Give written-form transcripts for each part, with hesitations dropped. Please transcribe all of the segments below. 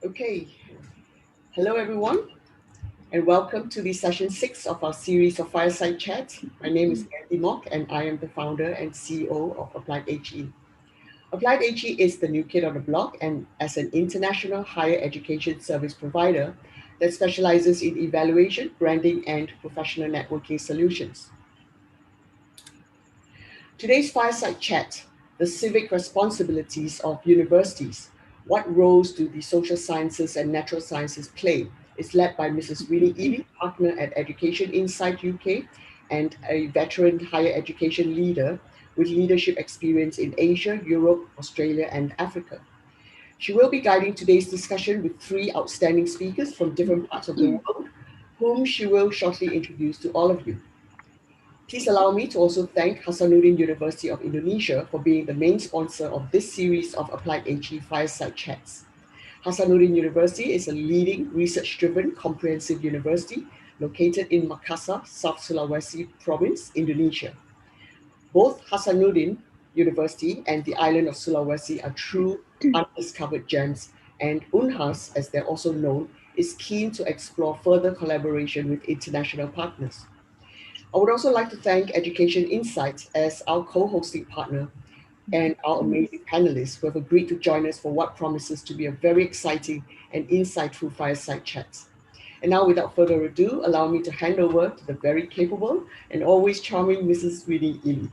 Okay, hello everyone, and welcome to the session 6 of our series of Fireside Chats. My name is Andy Mock, and I am the founder and CEO of AppliedHE. AppliedHE is the new kid on the block, and as an international higher education service provider that specializes in evaluation, branding, and professional networking solutions. Today's Fireside Chat, the civic responsibilities of universities. What roles do the social sciences and natural sciences play? Is led by Mrs. Winnie Ely, partner at Education Insight UK and a veteran higher education leader with leadership experience in Asia, Europe, Australia, and Africa. She will be guiding today's discussion with three outstanding speakers from different parts of the world, whom she will shortly introduce to all of you. Please allow me to also thank Hasanuddin University of Indonesia for being the main sponsor of this series of AppliedHE Fireside Chats. Hasanuddin University is a leading research-driven comprehensive university located in Makassar, South Sulawesi Province, Indonesia. Both Hasanuddin University and the island of Sulawesi are true undiscovered gems, and UNHAS, as they're also known, is keen to explore further collaboration with international partners. I would also like to thank Education Insights as our co-hosting partner and our amazing panelists who have agreed to join us for what promises to be a very exciting and insightful fireside chat. And now, without further ado, allow me to hand over to the very capable and always charming Mrs. Winnie Ely.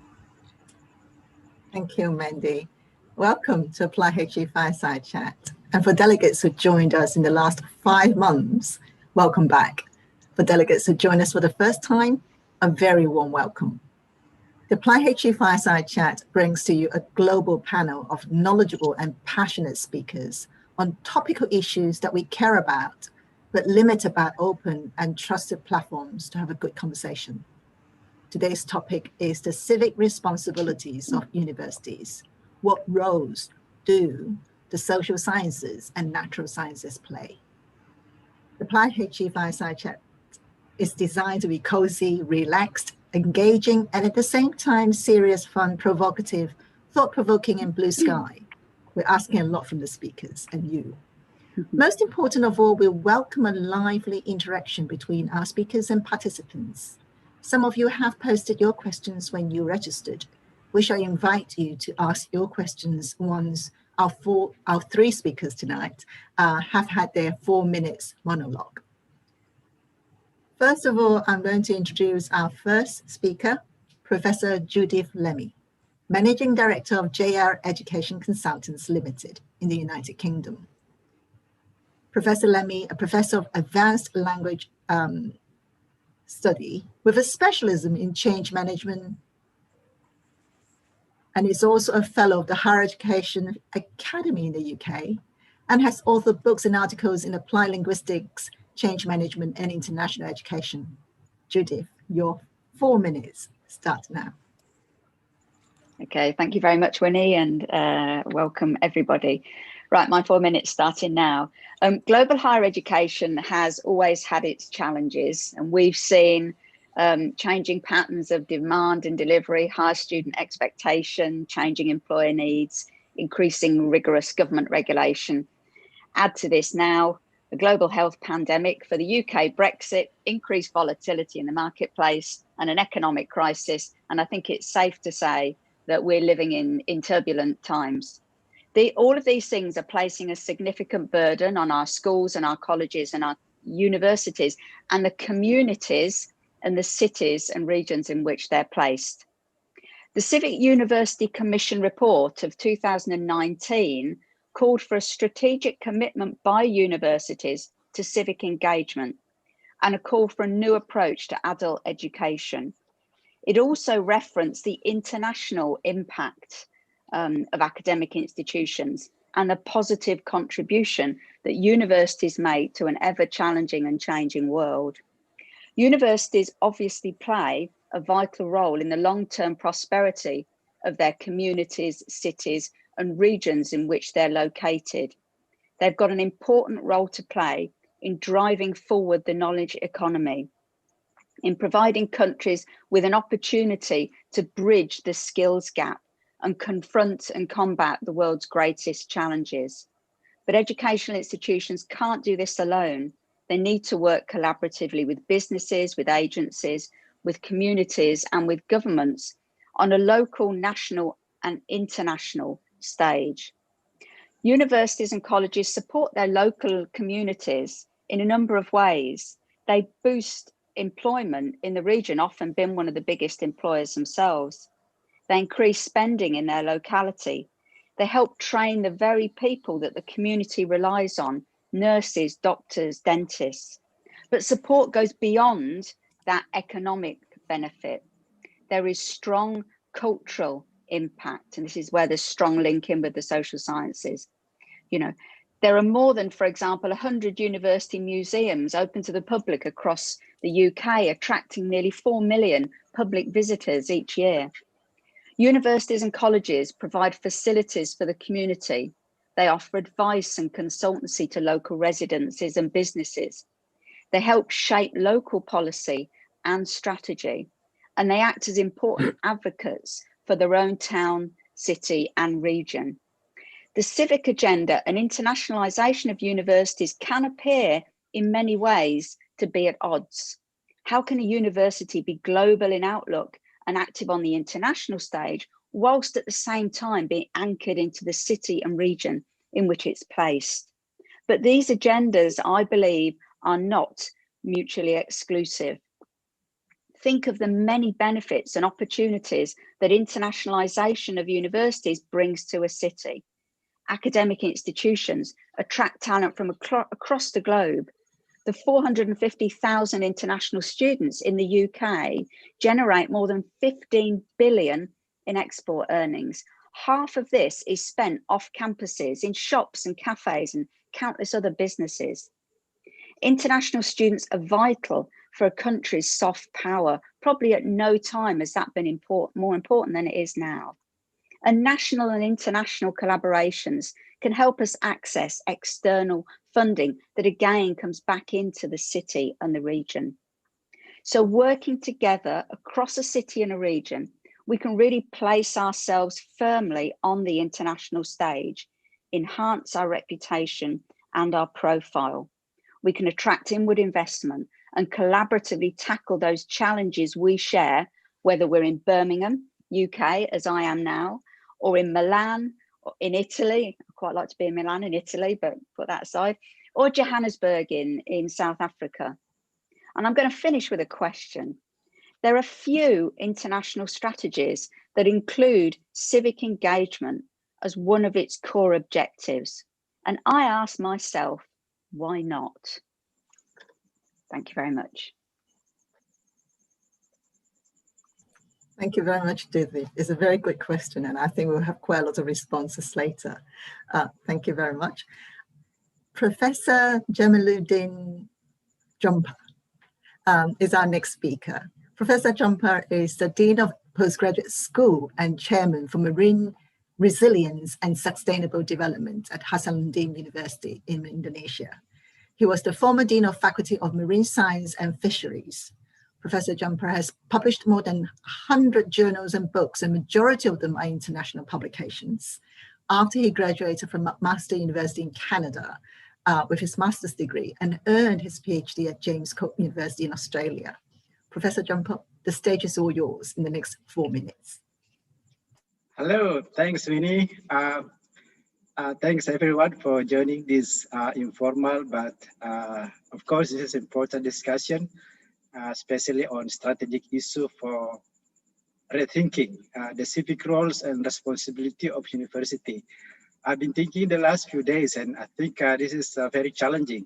Thank you, Mandy. Welcome to AppliedHE Fireside Chat. And for delegates who joined us in the last 5 months, welcome back. For delegates who join us for the first time, a very warm welcome. The AppliedHE Fireside Chat brings to you a global panel of knowledgeable and passionate speakers on topical issues that we care about, but limit about open and trusted platforms to have a good conversation. Today's topic is the civic responsibilities of universities. What roles do the social sciences and natural sciences play? The AppliedHE Fireside Chat is designed to be cozy, relaxed, engaging, and at the same time, serious, fun, provocative, thought-provoking, and blue sky. We're asking a lot from the speakers and you. Most important of all, we welcome a lively interaction between our speakers and participants. Some of you have posted your questions when you registered. We shall invite you to ask your questions once our three speakers tonight have had their 4 minutes monologue. First of all, I'm going to introduce our first speaker, Professor Judith Lemmy, Managing Director of JR Education Consultants Limited in the United Kingdom. Professor Lemmy, a professor of advanced language study with a specialism in change management, and is also a fellow of the Higher Education Academy in the UK, and has authored books and articles in applied linguistics, change management, and international education. Judith, your 4 minutes start now. Okay, thank you very much, Winnie, and welcome everybody. Right, my 4 minutes starting now. Global higher education has always had its challenges, and we've seen changing patterns of demand and delivery, higher student expectation, changing employer needs, increasing rigorous government regulation. Add to this now the global health pandemic, for the UK, Brexit, increased volatility in the marketplace, and an economic crisis. And I think it's safe to say that we're living in turbulent times. All of these things are placing a significant burden on our schools and our colleges and our universities and the communities and the cities and regions in which they're placed. The Civic University Commission report of 2019 called for a strategic commitment by universities to civic engagement and a call for a new approach to adult education. It also referenced the international impact of academic institutions and the positive contribution that universities make to an ever-challenging and changing world. Universities obviously play a vital role in the long-term prosperity of their communities, cities, and regions in which they're located. They've got an important role to play in driving forward the knowledge economy, in providing countries with an opportunity to bridge the skills gap and confront and combat the world's greatest challenges. But educational institutions can't do this alone. They need to work collaboratively with businesses, with agencies, with communities, and with governments on a local, national, and international stage. Universities and colleges support their local communities in a number of ways. They boost employment in the region, often been one of the biggest employers themselves. They increase spending in their locality. They help train the very people that the community relies on, nurses, doctors, dentists. But support goes beyond that economic benefit. There is strong cultural impact, and this is where there's strong link in with the social sciences. You know, there are more than, for example, 100 university museums open to the public across the UK, attracting nearly 4 million public visitors each year. Universities and colleges provide facilities for the community. They offer advice and consultancy to local residences and businesses. They help shape local policy and strategy, and they act as important advocates for their own town, city, and region. The civic agenda and internationalisation of universities can appear in many ways to be at odds. How can a university be global in outlook and active on the international stage, whilst at the same time being anchored into the city and region in which it's placed? But these agendas, I believe, are not mutually exclusive. Think of the many benefits and opportunities that internationalisation of universities brings to a city. Academic institutions attract talent from across the globe. The 450,000 international students in the UK generate more than 15 billion in export earnings. Half of this is spent off campuses, in shops and cafes and countless other businesses. International students are vital for a country's soft power. Probably at no time has that been more important than it is now. And national and international collaborations can help us access external funding that again comes back into the city and the region. So working together across a city and a region, we can really place ourselves firmly on the international stage, enhance our reputation and our profile. We can attract inward investment and collaboratively tackle those challenges we share, whether we're in Birmingham, UK, as I am now, or in Milan, or in Italy. I quite like to be in Milan in Italy, but put that aside, or Johannesburg in South Africa. And I'm going to finish with a question. There are few international strategies that include civic engagement as one of its core objectives. And I ask myself, why not? Thank you very much. Thank you very much, David. It's a very good question, and I think we'll have quite a lot of responses later. Thank you very much. Professor Jamaluddin Jumper is our next speaker. Professor Jumper is the Dean of Postgraduate School and Chairman for Marine Resilience and Sustainable Development at Hasanuddin University in Indonesia. He was the former Dean of Faculty of Marine Science and Fisheries. Professor Jumper has published more than 100 journals and books, and majority of them are international publications. After he graduated from McMaster University in Canada with his master's degree and earned his PhD at James Cook University in Australia. Professor Jumper, the stage is all yours in the next 4 minutes. Hello, thanks, Winnie. Thanks everyone for joining this informal, but of course this is an important discussion, especially on strategic issue for rethinking the civic roles and responsibility of university. I've been thinking the last few days, and I think this is very challenging.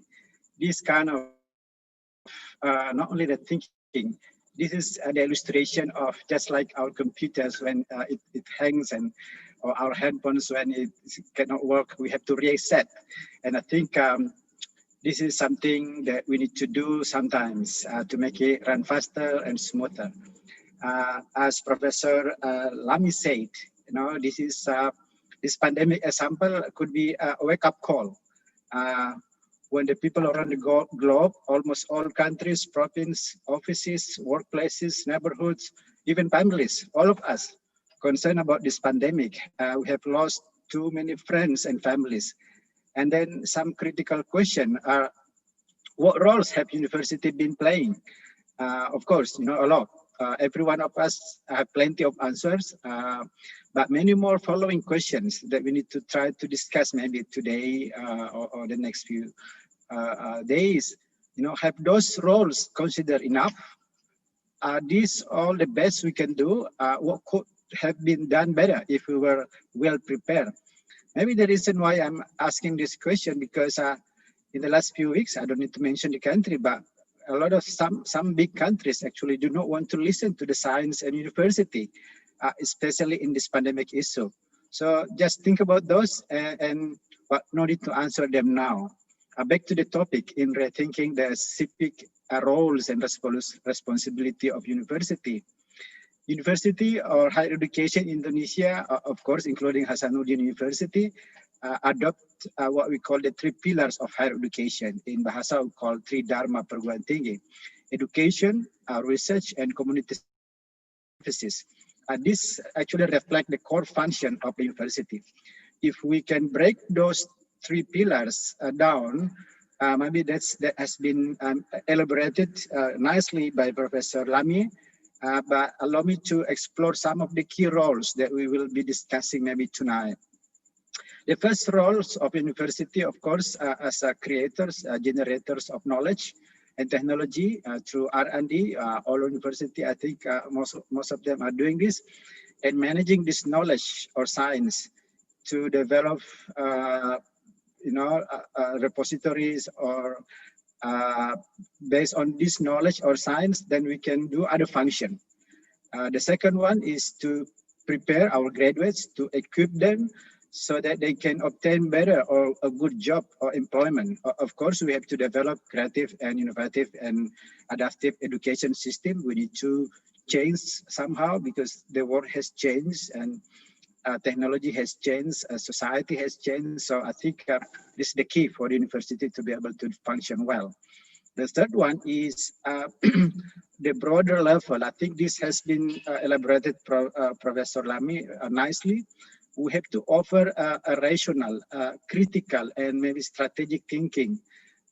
This kind of not only the thinking, this is the illustration of just like our computers when it hangs, and or our handphones when it cannot work, we have to reset. And I think this is something that we need to do sometimes to make it run faster and smoother. As Professor Lamy said, you know, this is this pandemic example could be a wake-up call. When the people around the globe, almost all countries, provinces, offices, workplaces, neighborhoods, even families, all of us concerned about this pandemic. We have lost too many friends and families. And then some critical question are, what roles have university been playing? Of course, a lot. Every one of us have plenty of answers, but many more following questions that we need to try to discuss maybe today or the next few days. Have those roles considered enough? Are these all the best we can do? What could have been done better if we were well prepared? Maybe the reason why I'm asking this question, because in the last few weeks, I don't need to mention the country, but a lot of some big countries actually do not want to listen to the science and university, especially in this pandemic issue. So just think about those but no need to answer them now. Back to the topic in rethinking the civic roles and responsibility of university. University or higher education in Indonesia, of course, including Hasanuddin University, adopt what we call the 3 pillars of higher education. In Bahasa, we call 3 Dharma perguruan tinggi: education, research, and community services. This actually reflect the core function of the university. If we can break those 3 pillars down, maybe that has been elaborated nicely by Professor Lamy. But allow me to explore some of the key roles that we will be discussing maybe tonight. The first roles of university, of course, as creators, generators of knowledge and technology through R&D. All university, I think most of them are doing this, and managing this knowledge or science to develop, repositories or based on this knowledge or science, then we can do other function. The second one is to prepare our graduates, to equip them so that they can obtain better or a good job or employment. Of course, we have to develop creative and innovative and adaptive education system. We need to change somehow because the world has changed and technology has changed, society has changed. So I think this is the key for the university to be able to function well. The third one is the broader level. I think this has been elaborated Professor Lamy nicely. We have to offer a rational, critical, and maybe strategic thinking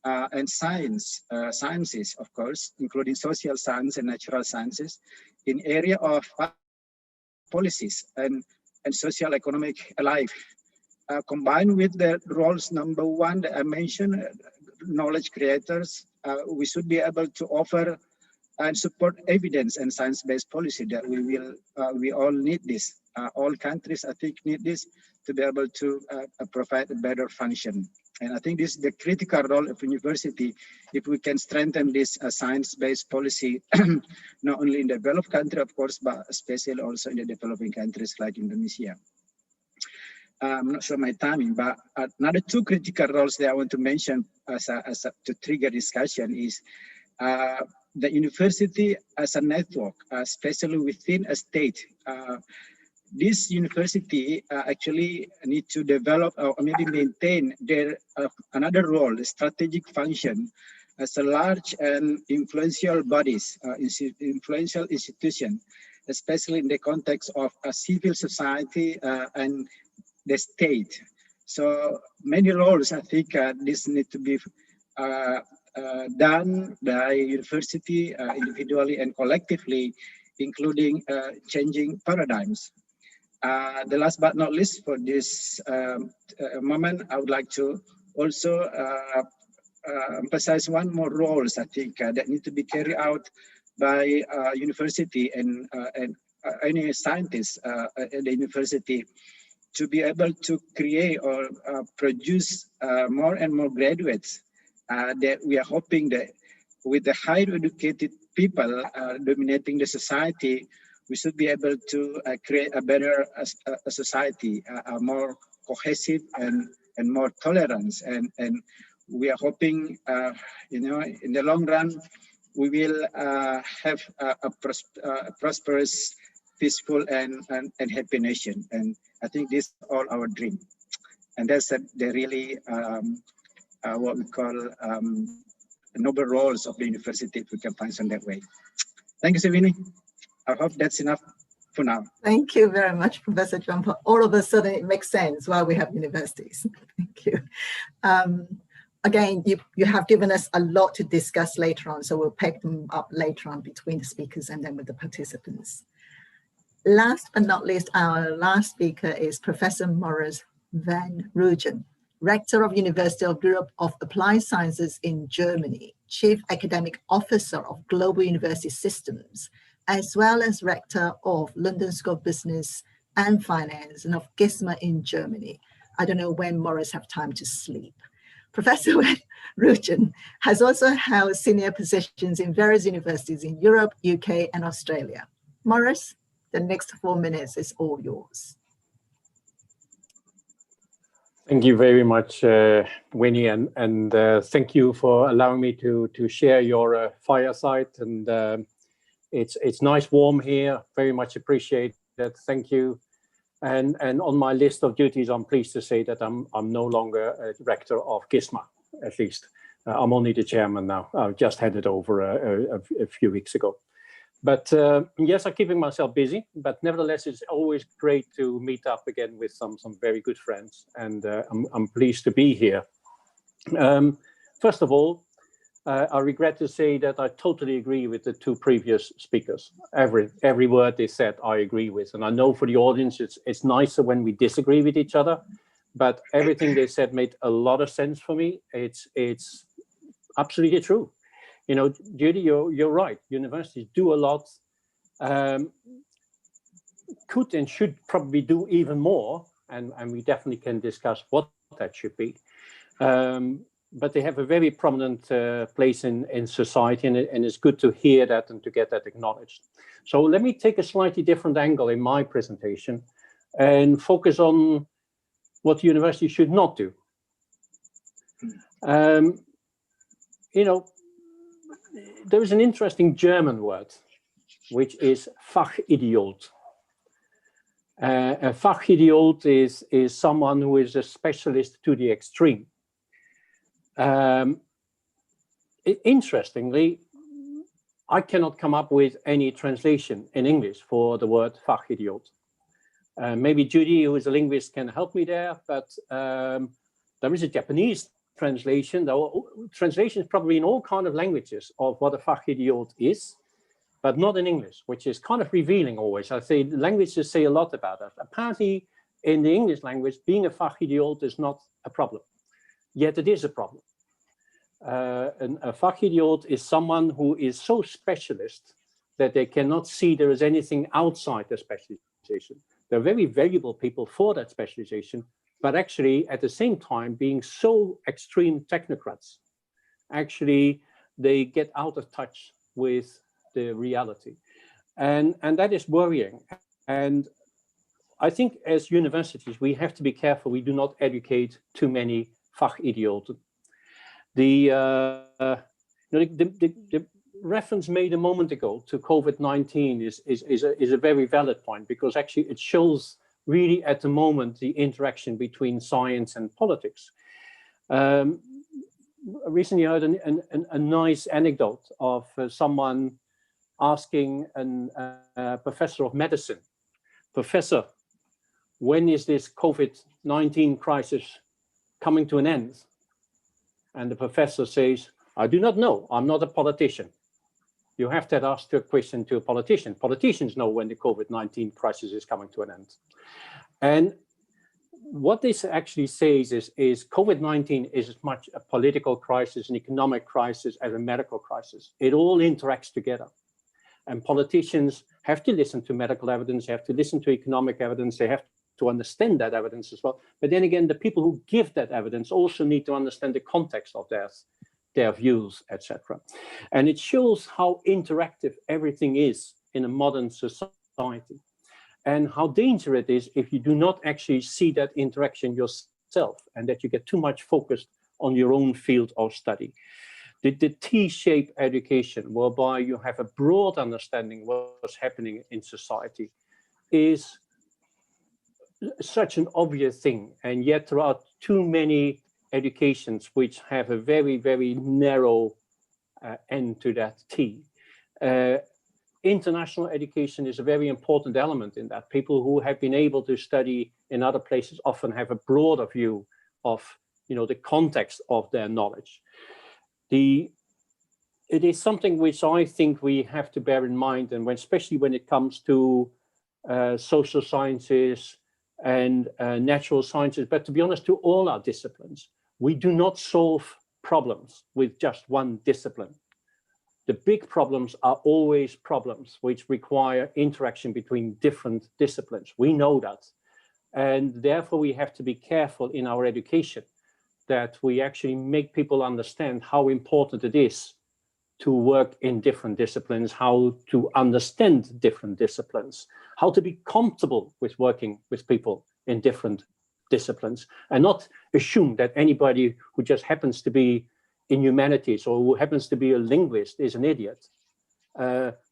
and sciences, of course, including social science and natural sciences, in area of policies and social economic life. Combined with the roles number 1 that I mentioned, knowledge creators, we should be able to offer and support evidence and science-based policy that we all need this. All countries, I think, need this to be able to provide a better function. And I think this is the critical role of university. If we can strengthen this science-based policy, not only in the developed country, of course, but especially also in the developing countries like Indonesia. I'm not sure my timing, but another 2 critical roles that I want to mention to trigger discussion is the university as a network, especially within a state. This university actually need to develop or maybe maintain their another role, the strategic function as a large and influential bodies, influential institution, especially in the context of a civil society and the state. So many roles, I think this need to be done by university individually and collectively, including changing paradigms. The last but not least for this moment, I would like to also emphasize one more roles, I think, that need to be carried out by university and any scientists at the university to be able to create or produce more and more graduates that we are hoping that with the higher educated people dominating the society, we should be able to create a better society, a more cohesive and more tolerance. And we are hoping, in the long run, we will have a prosperous, peaceful, and happy nation. And I think this is all our dream. And that's the really what we call noble roles of the university if we can function that way. Thank you, Sivini. I hope that's enough. for now. Thank you very much, Professor Jumper. All of a sudden, it makes sense why we have universities. Thank you. Again, you have given us a lot to discuss later on, so we'll pick them up later on between the speakers and then with the participants. Last but not least, our last speaker is Professor Maurice van Rooyen, Rector of University of Europe of Applied Sciences in Germany, Chief Academic Officer of Global University Systems, as well as Rector of London School of Business and Finance and of GISMA in Germany. I don't know when Maurice have time to sleep. Professor Rooyen has also held senior positions in various universities in Europe, UK, and Australia. Maurice, the next 4 minutes is all yours. Thank you very much, Winnie, and thank you for allowing me to share your fireside. And it's nice, warm here. Very much appreciate that. Thank you. And on my list of duties, I'm pleased to say that I'm no longer a rector of GISMA, at least. I'm only the chairman now. I've just handed over a few weeks ago. But yes, I'm keeping myself busy, but nevertheless, it's always great to meet up again with some very good friends, and I'm pleased to be here. First of all, I regret to say that I totally agree with the two previous speakers. Every word they said, I agree with, and I know for the audience, it's nicer when we disagree with each other, but everything they said made a lot of sense for me. It's absolutely true. You know, Judy, you're right. Universities do a lot, could and should probably do even more, and we definitely can discuss what that should be. But they have a very prominent place in society, and it's good to hear that and to get that acknowledged. So let me take a slightly different angle in my presentation and focus on what the university should not do. You know, there is an interesting German word, which is Fachidiot. A Fachidiot is someone who is a specialist to the extreme. Interestingly, I cannot come up with any translation in English for the word Fachidiot. Maybe Judy, who is a linguist, can help me there, but there is a Japanese translation. Translation is probably in all kinds of languages of what a Fachidiot is, but not in English, which is kind of revealing always. I say languages say a lot about that. Apparently, in the English language, being a Fachidiot is not a problem, yet it is a problem. A Fachidiot is someone who is so specialist that they cannot see there is anything outside their specialization. They're very valuable people for that specialization, but actually at the same time being so extreme technocrats, actually they get out of touch with the reality. And that is worrying. And I think as universities, we have to be careful we do not educate too many Fachidioten. The reference made a moment ago to COVID-19 is a very valid point, because actually it shows really at the moment the interaction between science and politics. Recently I heard a nice anecdote of someone asking a professor of medicine, "Professor, when is this COVID-19 crisis coming to an end?" And the professor says, "I do not know. I'm not a politician." You have to ask a question to a politician. Politicians know when the COVID-19 crisis is coming to an end. And what this actually says is COVID-19 is as much a political crisis, an economic crisis, as a medical crisis. It all interacts together. And politicians have to listen to medical evidence, they have to listen to economic evidence, they have to understand that evidence as well. But then again, the people who give that evidence also need to understand the context of their views, etc. And it shows how interactive everything is in a modern society, and how dangerous it is if you do not actually see that interaction yourself, and that you get too much focused on your own field of study. The T-shaped education, whereby you have a broad understanding of what's happening in society, is such an obvious thing, and yet there are too many educations which have a very, very narrow end to that T. international education is a very important element in that. People who have been able to study in other places often have a broader view of, the context of their knowledge. It is something which I think we have to bear in mind, and especially when it comes to social sciences and natural sciences, but to be honest, to all our disciplines. We do not solve problems with just one discipline. The big problems are always problems which require interaction between different disciplines. We know that. And therefore, we have to be careful in our education that we actually make people understand how important it is to work in different disciplines, how to understand different disciplines, how to be comfortable with working with people in different disciplines, and not assume that anybody who just happens to be in humanities or who happens to be a linguist is an idiot.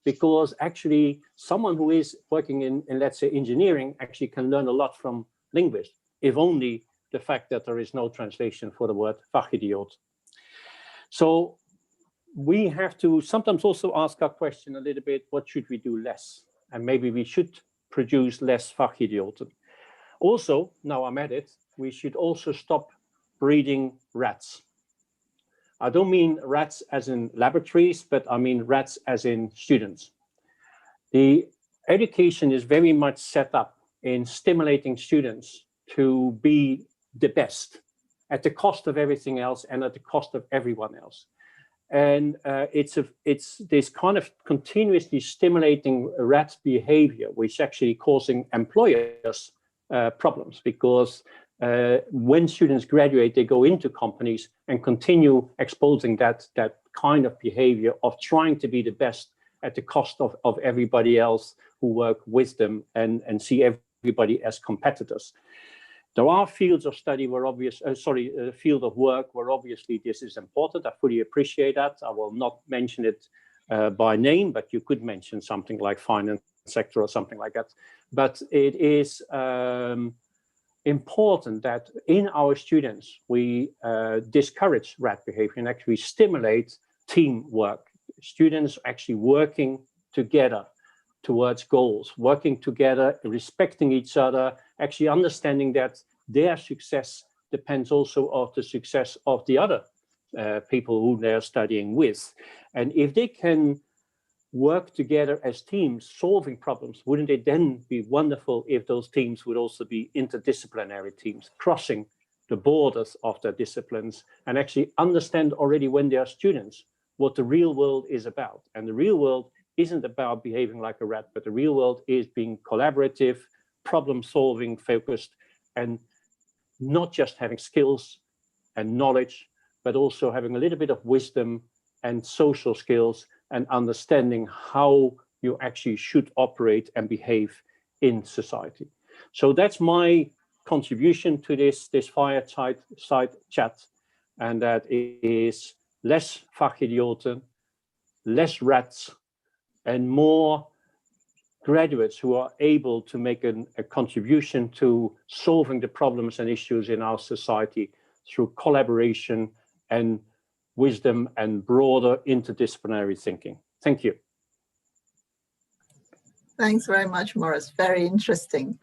Because actually someone who is working in, let's say, engineering actually can learn a lot from linguists, if only the fact that there is no translation for the word fachidioot. So we have to sometimes also ask our question a little bit, what should we do less? And maybe we should produce less fachidioten. Also, now I'm at it, we should also stop breeding rats. I don't mean rats as in laboratories, but I mean rats as in students. The education is very much set up in stimulating students to be the best at the cost of everything else and at the cost of everyone else. And it's this kind of continuously stimulating rat behavior, which actually causing employers problems, because when students graduate, they go into companies and continue exposing that kind of behavior of trying to be the best at the cost of everybody else who work with them and see everybody as competitors. There are fields of study where field of work where obviously this is important. I fully appreciate that. I will not mention it by name, but you could mention something like finance sector or something like that. But it is important that in our students, we discourage rat behavior and actually stimulate teamwork. Students actually working together towards goals, working together, respecting each other, actually understanding that their success depends also on the success of the other people who they're studying with. And if they can work together as teams solving problems, wouldn't it then be wonderful if those teams would also be interdisciplinary teams, crossing the borders of their disciplines and actually understand already when they are students what the real world is about. And the real world isn't about behaving like a rat, but the real world is being collaborative, problem-solving focused, and not just having skills and knowledge, but also having a little bit of wisdom and social skills and understanding how you actually should operate and behave in society. So that's my contribution to this fireside chat, and that is less fachidioten, less rats, and more graduates who are able to make a contribution to solving the problems and issues in our society through collaboration and wisdom and broader interdisciplinary thinking. Thank you. Thanks very much, Morris. Very interesting.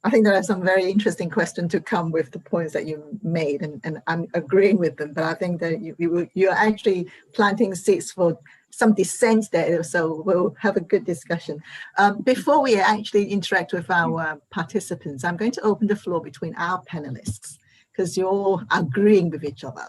I think there are some very interesting questions to come with the points that you made, and I'm agreeing with them, but I think that you're actually planting seeds for some dissent there, so we'll have a good discussion. Before we actually interact with our participants, I'm going to open the floor between our panelists, because you're all agreeing with each other.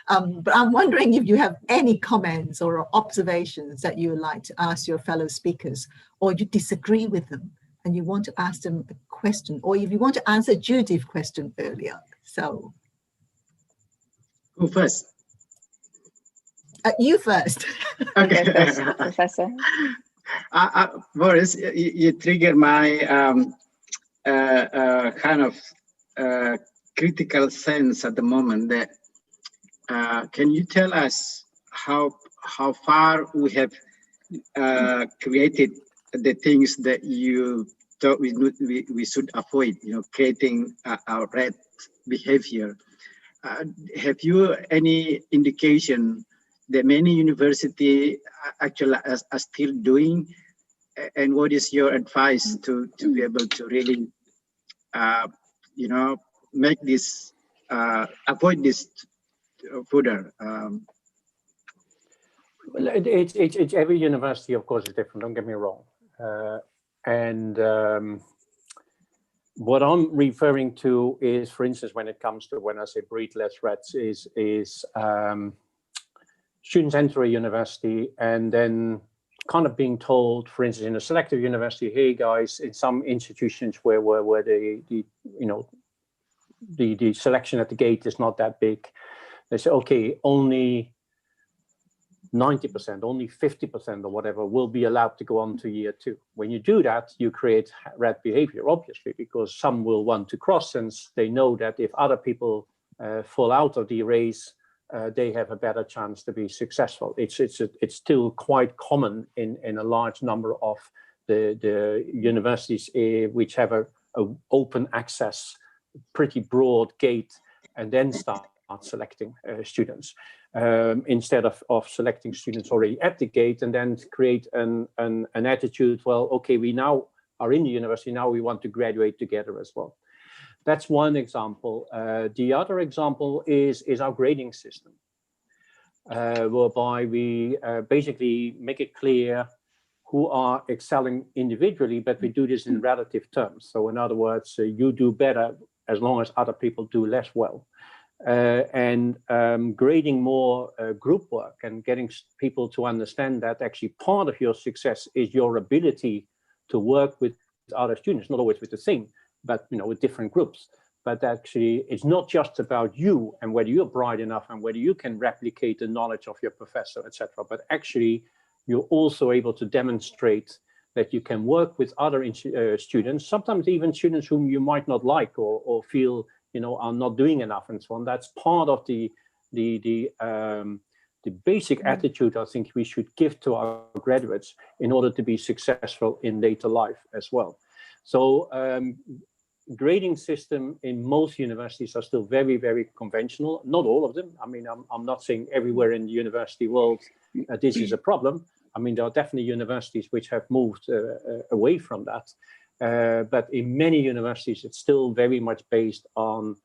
But I'm wondering if you have any comments or observations that you would like to ask your fellow speakers, or you disagree with them and you want to ask them a question, or if you want to answer Judith's question earlier. So. Who first? You first. Okay. Professor. Boris, you trigger my kind of critical sense at the moment. That can you tell us how far we have created the things that you thought we should avoid? Creating our rat behavior. Have you any indication that many universities actually are still doing, and what is your advice to be able to really, you know, make this, avoid this further? Well, it's every university, of course, is different. Don't get me wrong, what I'm referring to is, for instance, when it comes to when I say breed less rats, is students enter a university and then kind of being told, for instance, in a selective university, hey guys, in some institutions where the selection at the gate is not that big, they say, okay, only 90%, only 50% or whatever will be allowed to go on to year 2. When you do that, you create rat behavior, obviously, because some will want to cross, since they know that if other people fall out of the race, they have a better chance to be successful. It's still quite common in a large number of the universities which have a open access, pretty broad gate, and then start selecting students. Instead of selecting students already at the gate, and then create an attitude, well, okay, we now are in the university, now we want to graduate together as well. That's one example. The other example is our grading system, whereby we basically make it clear who are excelling individually, but we do this in relative terms. So in other words, you do better as long as other people do less well. Grading more group work and getting people to understand that actually part of your success is your ability to work with other students, not always with the same, but with different groups. But actually, it's not just about you and whether you're bright enough and whether you can replicate the knowledge of your professor, etc. But actually, you're also able to demonstrate that you can work with other students, sometimes even students whom you might not like or feel are not doing enough and so on. That's part of the basic attitude I think we should give to our graduates in order to be successful in later life as well. So grading system in most universities are still very, very conventional. Not all of them. I mean, I'm not saying everywhere in the university world this is a problem. I mean, there are definitely universities which have moved away from that. But in many universities, it's still very much based on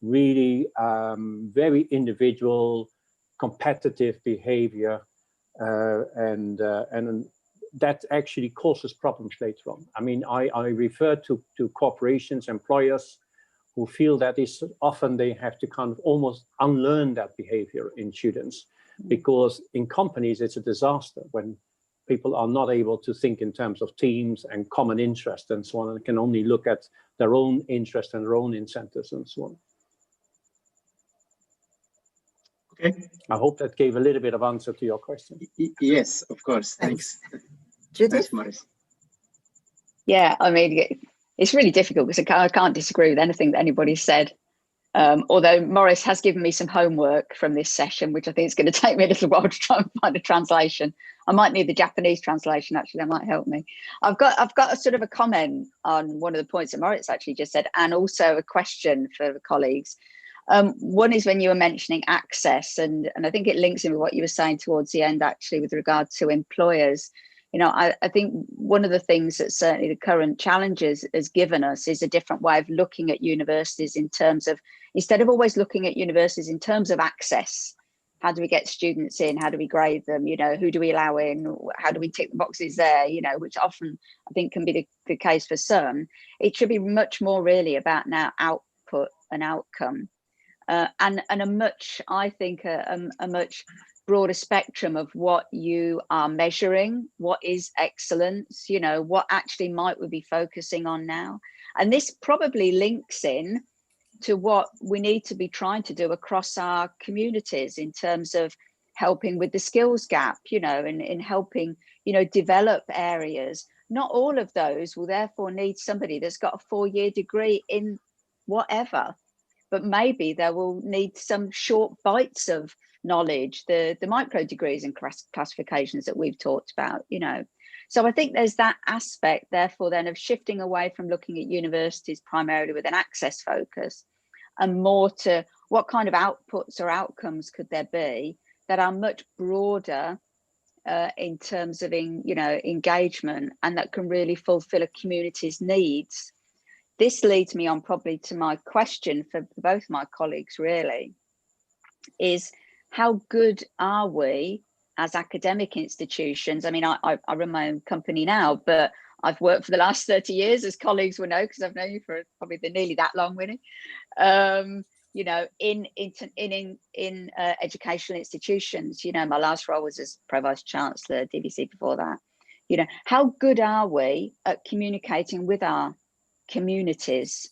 really very individual, competitive behavior, and that actually causes problems later on. I mean, I refer to corporations, employers who feel that is often they have to kind of almost unlearn that behavior in students, because in companies it's a disaster when people are not able to think in terms of teams and common interest and so on, and can only look at their own interest and their own incentives and so on. Okay. I hope that gave a little bit of answer to your question. Yes, of course. Thanks. Judith? Thanks, Maurice. Yeah, I mean, it's really difficult because I can't disagree with anything that anybody said. Although Maurice has given me some homework from this session, which I think is going to take me a little while to try and find a translation. I might need the Japanese translation, actually, that might help me. I've got a sort of a comment on one of the points that Maurice actually just said, and also a question for the colleagues. One is when you were mentioning access, and I think it links in with what you were saying towards the end, actually, with regard to employers. I think one of the things that certainly the current challenges has given us is a different way of looking at universities in terms of, instead of always looking at universities in terms of access, how do we get students in? How do we grade them? Who do we allow in? How do we tick the boxes there? Which often I think can be the case for some. It should be much more really about now output and outcome, and a much, I think, a much broader spectrum of what you are measuring, what is excellence, what actually might we be focusing on now. And this probably links in to what we need to be trying to do across our communities in terms of helping with the skills gap, in helping, develop areas. Not all of those will therefore need somebody that's got a 4-year degree in whatever, but maybe they will need some short bites of knowledge, the micro degrees and classifications that we've talked about, So I think there's that aspect, therefore, then of shifting away from looking at universities primarily with an access focus and more to what kind of outputs or outcomes could there be that are much broader in terms of engagement, and that can really fulfill a community's needs. This leads me on probably to my question for both my colleagues, really, is how good are we as academic institutions? I mean, I run my own company now, but I've worked for the last 30 years, as colleagues will know, because I've known you for probably nearly that long, Winnie. You know, in educational institutions, you know, my last role was as Provost Chancellor, DVC before that. You know, how good are we at communicating with our communities,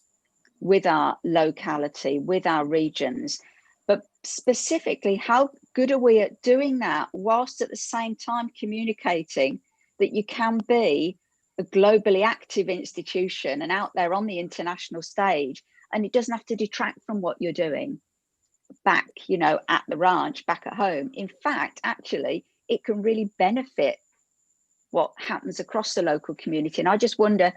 with our locality, with our regions? But specifically, how good are we at doing that whilst at the same time communicating that you can be a globally active institution and out there on the international stage, and it doesn't have to detract from what you're doing back, you know, at the ranch, back at home. In fact, actually, it can really benefit what happens across the local community. And I just wonder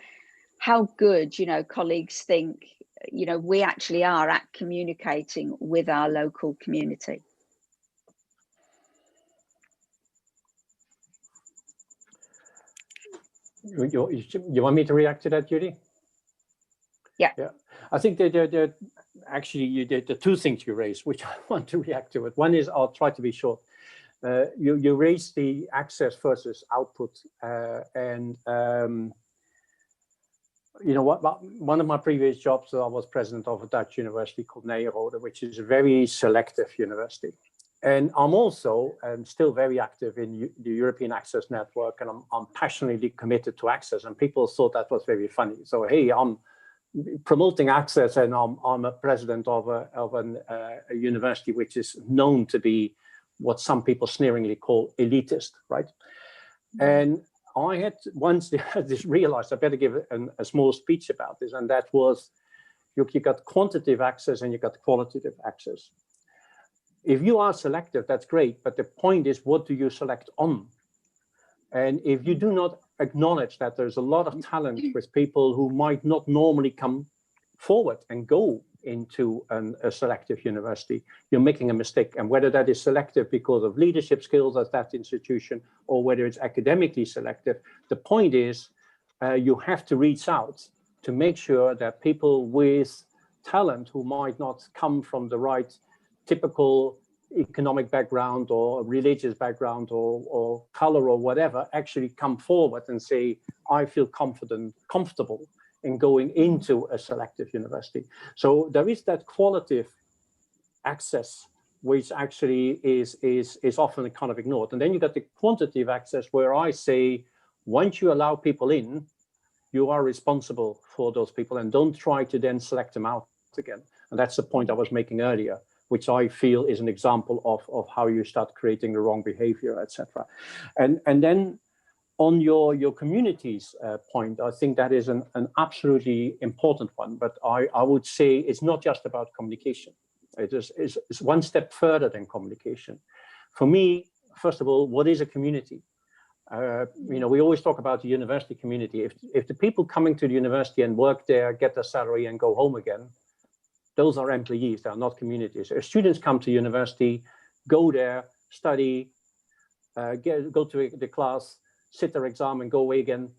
how good, you know, colleagues think, you know, we actually are at communicating with our local community. You want me to react to that, Judy? Yeah. I think that actually the two things you raised, which I want to react to it. One is, I'll try to be short. You raised the access versus output, and you know what? One of my previous jobs, I was president of a Dutch university called Nyenrode, which is a very selective university. And I'm also still very active in the European Access Network, and I'm passionately committed to access. And people thought that was very funny. So hey, I'm promoting access, and I'm a president of a university which is known to be what some people sneeringly call elitist, right? And I had once this realized I better give a small speech about this, and that was, you got quantitative access and you got qualitative access. If you are selective, that's great, but the point is, what do you select on? And if you do not acknowledge that there's a lot of talent with people who might not normally come forward and go into a selective university, you're making a mistake. And whether that is selective because of leadership skills at that institution, or whether it's academically selective, the point is you have to reach out to make sure that people with talent who might not come from the right typical economic background or religious background or color or whatever actually come forward and say, I feel comfortable in going into a selective university. So there is that qualitative access, which actually is often kind of ignored. And then you got the quantitative access, where I say, once you allow people in, you are responsible for those people, and don't try to then select them out again. And that's the point I was making earlier, which I feel is an example of how you start creating the wrong behavior, etc. And then on your communities point, I think that is an absolutely important one. But I would say it's not just about communication. It's one step further than communication. For me, first of all, what is a community? You know, we always talk about the university community. If the people coming to the university and work there, get their salary and go home again, those are employees, they are not communities. If students come to university, go there, study, go to the class, sit their exam and go away again,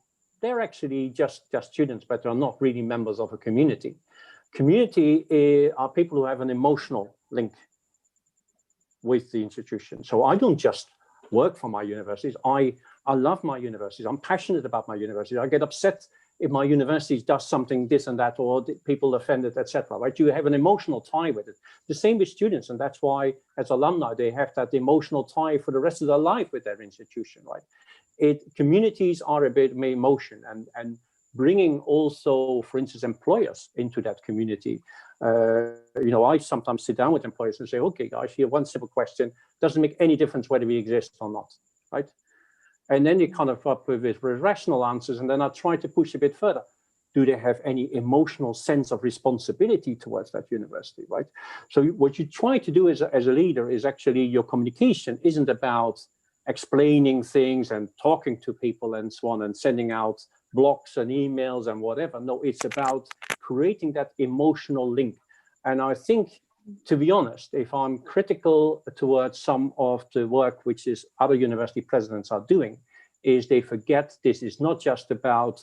they're actually just students, but they're not really members of a community. Community are people who have an emotional link with the institution. So I don't just work for my universities. I love my universities. I'm passionate about my universities. I get upset if my university does something, this and that, or people offended, etc. Right? You have an emotional tie with it. The same with students, and that's why, as alumni, they have that emotional tie for the rest of their life with their institution. Right? Communities are a bit of emotion, and bringing also, for instance, employers into that community. You know, I sometimes sit down with employers and say, okay, guys, here, one simple question: doesn't make any difference whether we exist or not, right? And then you kind of up with rational answers, and then I try to push a bit further. Do they have any emotional sense of responsibility towards that university, right? So what you try to do as a leader is actually, your communication isn't about explaining things and talking to people and so on and sending out blogs and emails and whatever. No, it's about creating that emotional link. And I think to be honest, if I'm critical towards some of the work which is other university presidents are doing, is they forget this is not just about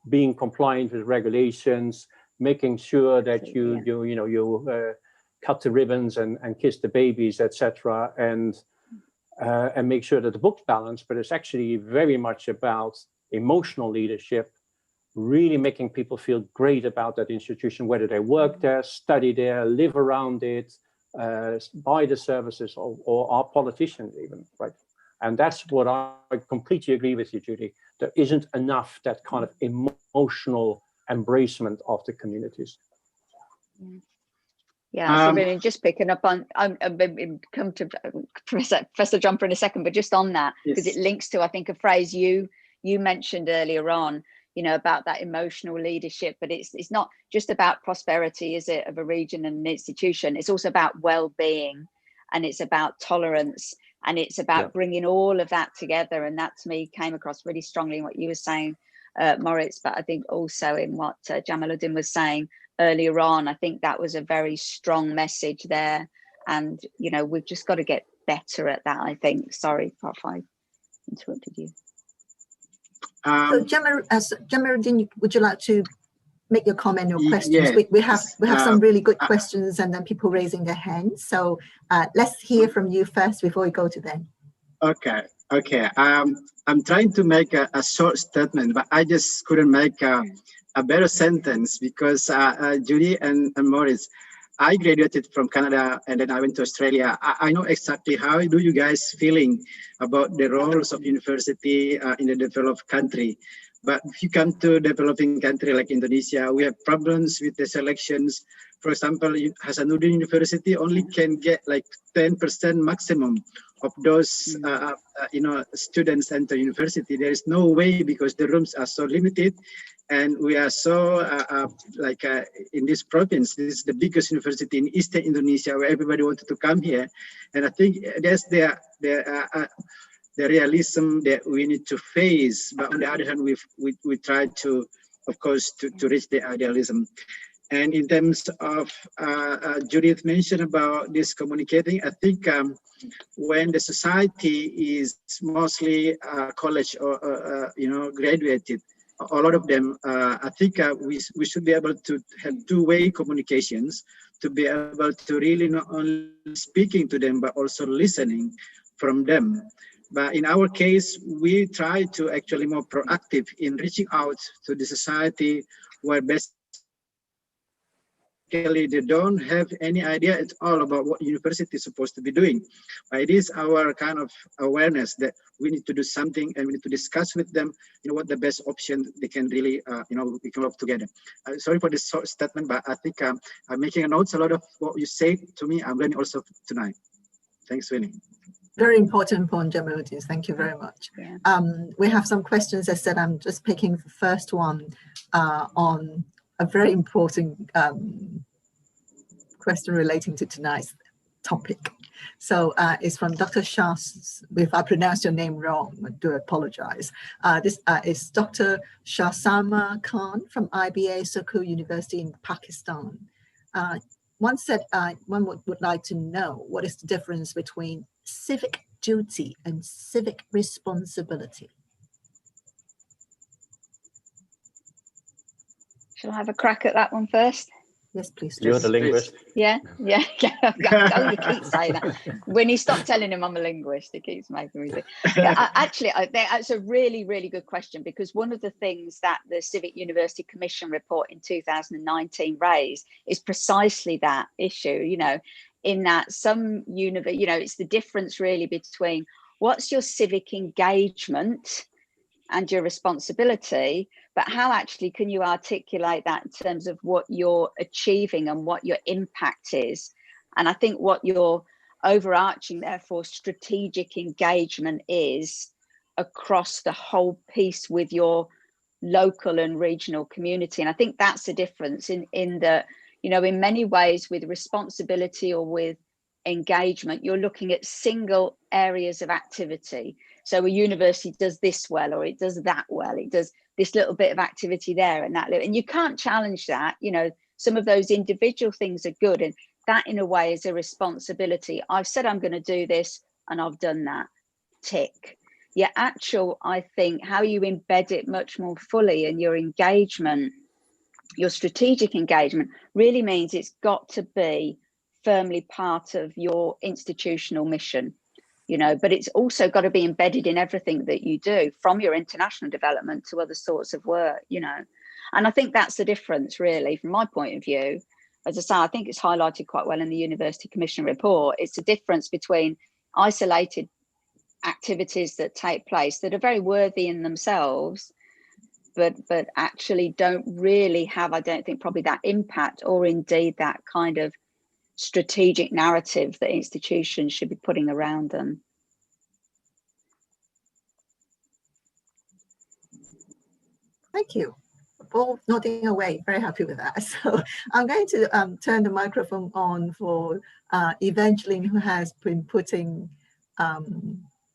being compliant with regulations, making sure that you cut the ribbons and kiss the babies, etc., and make sure that the book's balanced. But it's actually very much about emotional leadership, really making people feel great about that institution, whether they work there, study there, live around it, buy the services, or are politicians even, right? And that's what I completely agree with you, Judy. There isn't enough that kind of emotional embracement of the communities. Yeah, so really just picking up on, come to Professor Jumper in a second, but just on that, because it links to, I think, a phrase you mentioned earlier on, about that emotional leadership, but it's not just about prosperity, is it, of a region and an institution. It's also about well-being, and it's about tolerance, and it's about bringing all of that together. And that to me came across really strongly in what you were saying, Moritz, but I think also in what Jamaluddin was saying earlier on. I think that was a very strong message there, and we've just got to get better at that, I think. Sorry, Prof, I interrupted you. So Jamaluddin, would you like to make your comment or questions? Yeah, We have some really good questions, and then people raising their hands. So let's hear from you first before we go to them. Okay. I'm trying to make a short statement, but I just couldn't make a better sentence because Judy and Moritz, I graduated from Canada and then I went to Australia. I know exactly how do you guys feeling about the roles of university in a developed country. But if you come to a developing country like Indonesia, we have problems with the selections. For example, Hasanuddin University only can get like 10% maximum of those students enter university. There is no way because the rooms are so limited, and we are so in this province. This is the biggest university in Eastern Indonesia, where everybody wanted to come here, and I think that's the realism that we need to face. But on the other hand, we try to, of course, to reach the idealism. And in terms of Judith mentioned about this communicating, I think when the society is mostly college or graduated, a lot of them, I think we should be able to have two-way communications to be able to really not only speaking to them but also listening from them. But in our case, we try to actually more proactive in reaching out to the society where basically they don't have any idea at all about what university is supposed to be doing. But it is our kind of awareness that we need to do something, and we need to discuss with them, what the best option they can really, we can work together. Sorry for this short statement, but I think I'm making notes. A lot of what you say to me, I'm learning also tonight. Thanks, Winnie. Very important point, Jamaluddin. Thank you very much. Yeah. We have some questions. As I said, I'm just picking the first one on a very important question relating to tonight's topic. So it's from Dr. Shah. If I pronounced your name wrong, I do apologize. This is Dr. Shahsama Khan from IBA Sukkur University in Pakistan. One said one would like to know what is the difference between civic duty and civic responsibility. Shall I have a crack at that one first? Yes, please. You're the linguist. Yeah. Oh, you keep saying that. When you stop telling him I'm a linguist, he keeps making me do. Actually, I think that's a really, really good question, because one of the things that the Civic University Commission report in 2019 raised is precisely that issue, in that some it's the difference really between what's your civic engagement and your responsibility, but how actually can you articulate that in terms of what you're achieving and what your impact is? And I think what your overarching, therefore, strategic engagement is across the whole piece with your local and regional community. And I think that's the difference in that, in many ways with responsibility or with engagement, you're looking at single areas of activity. So a university does this well, or it does that well, it does this little bit of activity there and that, and you can't challenge that. Some of those individual things are good, and that in a way is a responsibility. I've said I'm going to do this and I've done that, tick. Your actual, I think, how you embed it much more fully in your engagement, your strategic engagement, really means it's got to be firmly part of your institutional mission, you know, but it's also got to be embedded in everything that you do, from your international development to other sorts of work, you know. And I think that's the difference, really, from my point of view. As I say, I think it's highlighted quite well in the University Commission report. It's the difference between isolated activities that take place that are very worthy in themselves, but actually don't really have, I don't think, probably that impact, or indeed that kind of strategic narrative that institutions should be putting around them. Thank you. All nodding away, very happy with that. So I'm going to turn the microphone on for Evangeline, who has been putting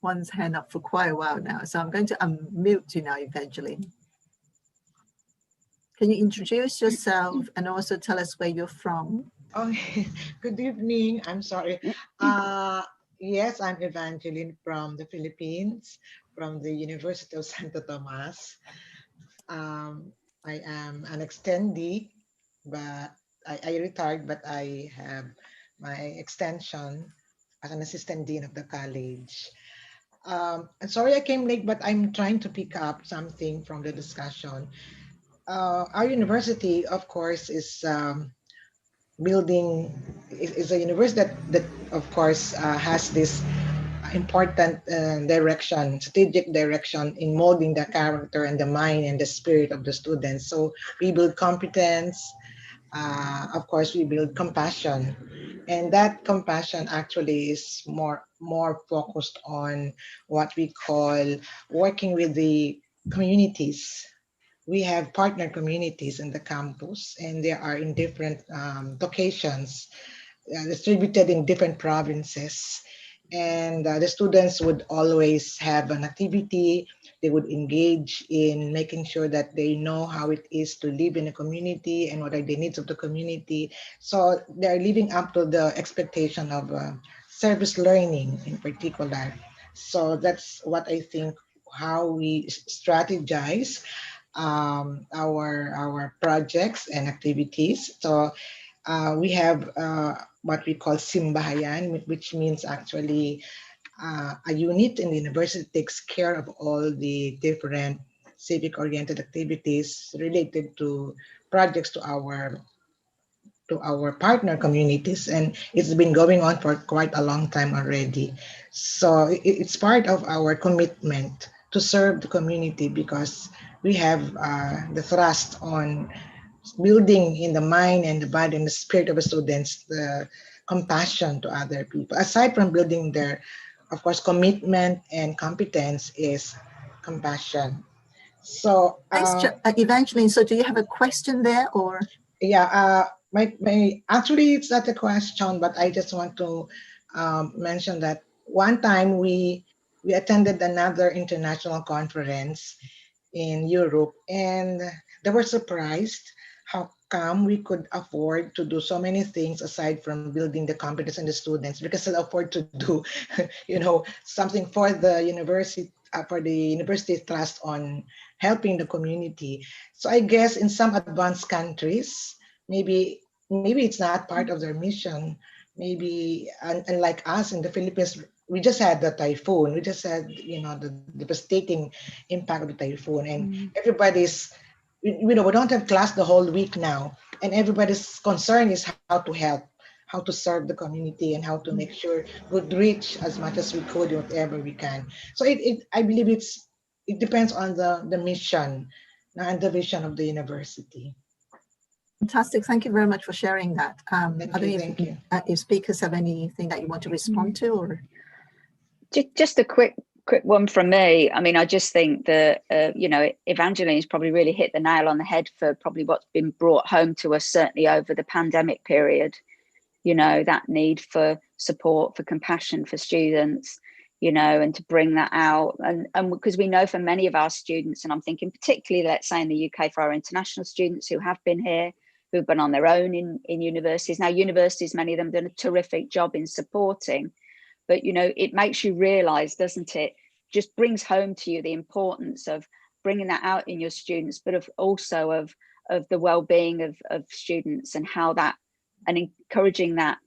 one's hand up for quite a while now. So I'm going to unmute you now, Evangeline. Can you introduce yourself and also tell us where you're from? Okay, good evening. I'm sorry. Yes, I'm Evangeline from the Philippines, from the University of Santo Tomas. I am an extendee, but I retired, but I have my extension as an assistant dean of the college. I'm sorry I came late, but I'm trying to pick up something from the discussion. Our university, of course, is building is a university that of course has this important direction, strategic direction in molding the character and the mind and the spirit of the students. So we build competence, of course we build compassion, and that compassion actually is more focused on what we call working with the communities. We have partner communities in the campus, and they are in different locations, distributed in different provinces. And the students would always have an activity. They would engage in making sure that they know how it is to live in a community and what are the needs of the community. So they're living up to the expectation of service learning in particular. So that's what I think, how we strategize our projects and activities. So we have what we call Simbahayan, which means actually a unit in the university takes care of all the different civic-oriented activities related to projects to our partner communities, and it's been going on for quite a long time already. So it's part of our commitment to serve the community, because we have the thrust on building in the mind and the body and the spirit of the students the compassion to other people. Aside from building their, of course, commitment and competence, is compassion. So Thanks, Evangeline. So do you have a question there, or? yeah, my actually it's not a question, but I just want to mention that one time we attended another international conference in Europe, and they were surprised how come we could afford to do so many things aside from building the competence in the students, because they afford to do something for the university trust on helping the community. So I guess in some advanced countries, maybe it's not part of their mission. Maybe unlike us in the Philippines, we just had the typhoon. We just had the devastating impact of the typhoon, and everybody's we don't have class the whole week now, and everybody's concern is how to help, how to serve the community, and how to make sure we'd reach as much as we could, whatever we can. So I believe it depends on the mission and the vision of the university. Fantastic. Thank you very much for sharing that. Thank you. If speakers have anything that you want to respond to, or just a quick one from me. I mean, I just think that Evangeline's probably really hit the nail on the head for probably what's been brought home to us certainly over the pandemic period. That need for support, for compassion for students, and to bring that out, and because we know for many of our students, and I'm thinking particularly, let's say in the UK, for our international students who have been here, who've been on their own in universities. Now, universities, many of them done a terrific job in supporting, but, you know, it makes you realize, doesn't it, just brings home to you the importance of bringing that out in your students, but also of the well-being of students, and how that, and encouraging that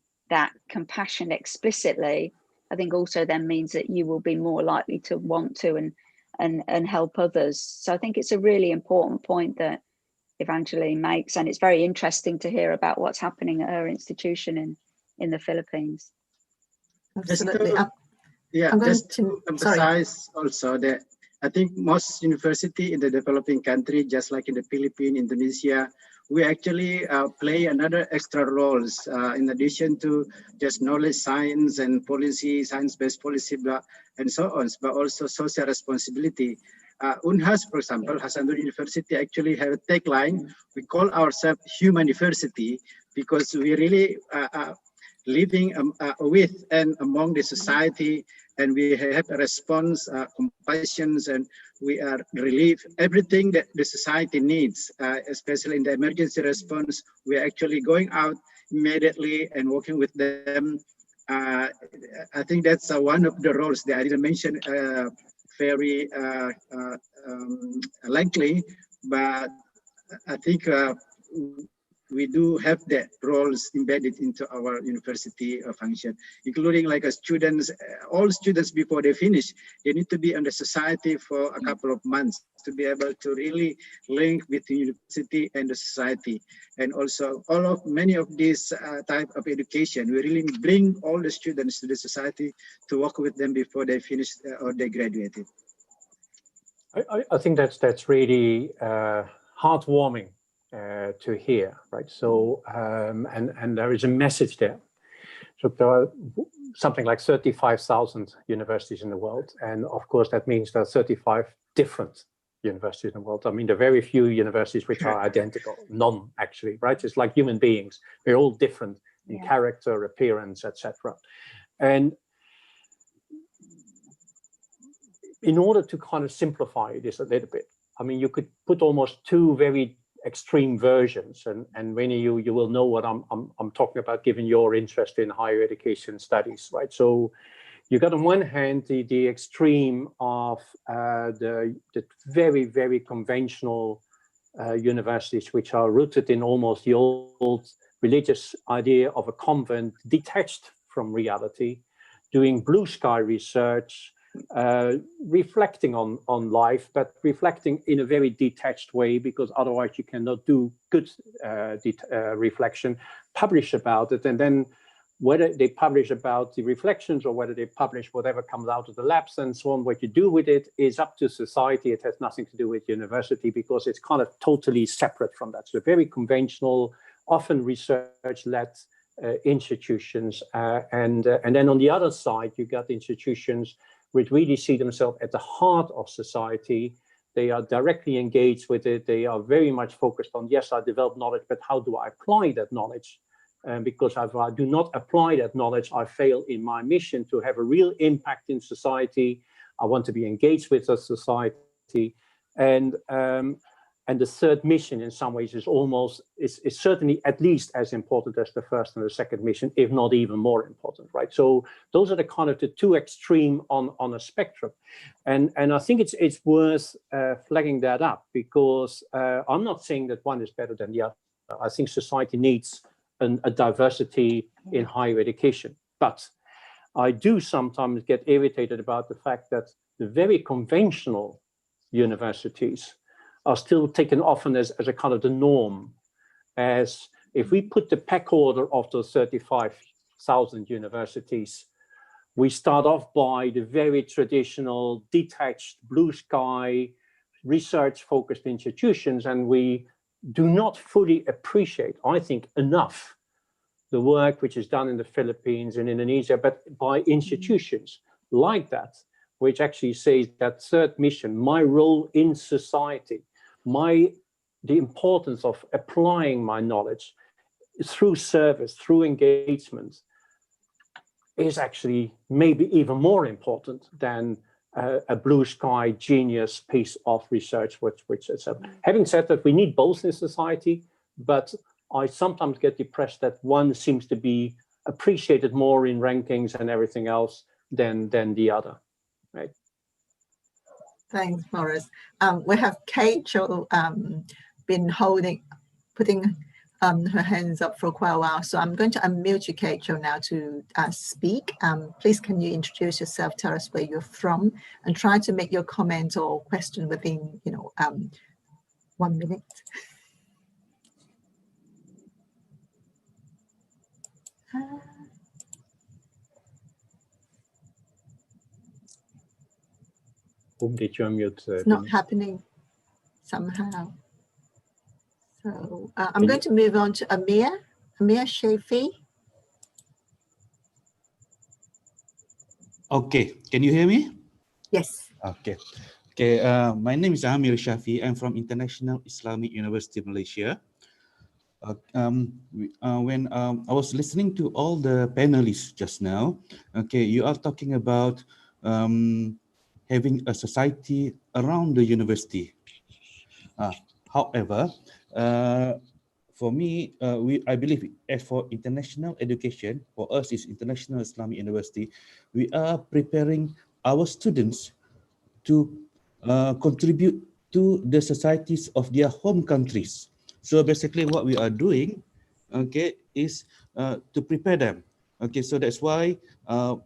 compassion explicitly, I think also then means that you will be more likely to want to and help others. So I think it's a really important point that Evangeline makes, and it's very interesting to hear about what's happening at her institution in the Philippines. Absolutely. Just to emphasize also that I think most university in the developing country, just like in the Philippines, Indonesia, we actually play another extra roles in addition to just knowledge science and policy, science-based policy, and so on, but also social responsibility. UNHAS, for example, Hasanuddin University actually have a tagline. We call ourselves Human University because we really living with and among the society, and we have a response, compassion, and we are relieve everything that the society needs, especially in the emergency response. We are actually going out immediately and working with them. I think that's one of the roles that I didn't mention very likely, but I think we do have that roles embedded into our university function, including like students, all students before they finish, they need to be under society for a couple of months to be able to really link with the university and the society. And also many of these type of education, we really bring all the students to the society to work with them before they finish or they graduated. I think that's really heartwarming to hear, right? So and there is a message there. So there are something like 35,000 universities in the world, and of course that means there are 35 different universities in the world. I mean, there are very few universities which are identical, none actually, right? It's like human beings, we're all different in character, appearance, etc. And in order to kind of simplify this a little bit, I mean, you could put almost two very extreme versions, and when you will know what I'm talking about, given your interest in higher education studies, right? So you got on one hand the extreme of the very, very conventional universities, which are rooted in almost the old religious idea of a convent, detached from reality, doing blue sky research, reflecting on life, but reflecting in a very detached way, because otherwise you cannot do good reflection, publish about it, and then whether they publish about the reflections or whether they publish whatever comes out of the labs and so on, what you do with it is up to society. It has nothing to do with university because it's kind of totally separate from that. So very conventional, often research-led institutions, and then on the other side you got institutions which really see themselves at the heart of society. They are directly engaged with it. They are very much focused on, yes, I develop knowledge, but how do I apply that knowledge? Because if I do not apply that knowledge, I fail in my mission to have a real impact in society. I want to be engaged with the society. And the third mission in some ways is certainly at least as important as the first and the second mission, if not even more important, right? So those are the kind of the two extreme on a spectrum. And I think it's worth flagging that up, because I'm not saying that one is better than the other. I think society needs a diversity in higher education. But I do sometimes get irritated about the fact that the very conventional universities are still taken often as a kind of the norm, as if we put the pack order of the 35,000 universities, we start off by the very traditional, detached, blue sky, research-focused institutions, and we do not fully appreciate, I think, enough the work which is done in the Philippines and Indonesia, but by institutions like that, which actually says that third mission, my role in society, the importance of applying my knowledge through service, through engagement, is actually maybe even more important than a blue sky genius piece of research, which is having said that, we need both in society, but I sometimes get depressed that one seems to be appreciated more in rankings and everything else than the other, right? Thanks, Morris. We have Kate been putting her hands up for quite a while. So I'm going to unmute you, Kate, now to speak. Please, can you introduce yourself, tell us where you're from, and try to make your comment or question within, 1 minute. Did you unmute? It's not happening somehow. So I'm going to move on to Amir Shafi. Okay, can you hear me? Yes. Okay. My name is Amir Shafi. I'm from International Islamic University, Malaysia. When I was listening to all the panelists just now, okay, you are talking about having a society around the university. However, for me, I believe as for international education, for us is International Islamic University, we are preparing our students to contribute to the societies of their home countries. So basically what we are doing, okay, is to prepare them. Okay, so that's why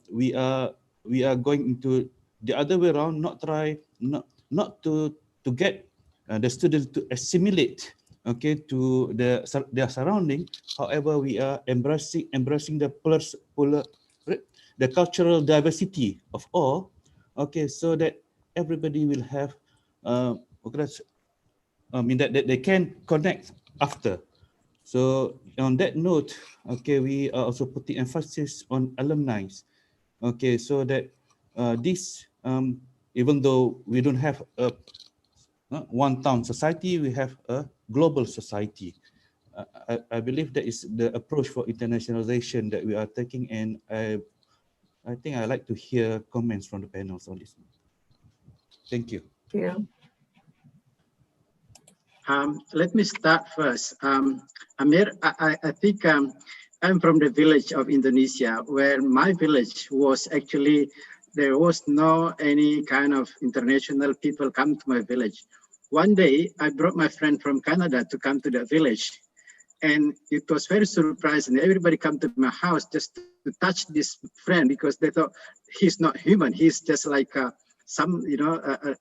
we are going into the other way around, not to get the students to assimilate, okay, to their surrounding. However, we are embracing the cultural diversity of all, okay, so that everybody will have that they can connect after. So on that note, okay, we are also putting emphasis on alumni, okay, so that this even though we don't have a one town society, we have a global society. I believe that is the approach for internationalization that we are taking, and I think I'd like to hear comments from the panels on this. Thank you. Yeah. Let me start first. Amir, I think I'm from the village of Indonesia, where my village was actually, there was no any kind of international people come to my village. One day, I brought my friend from Canada to come to the village. And it was very surprising. Everybody come to my house just to touch this friend because they thought he's not human. He's just like some,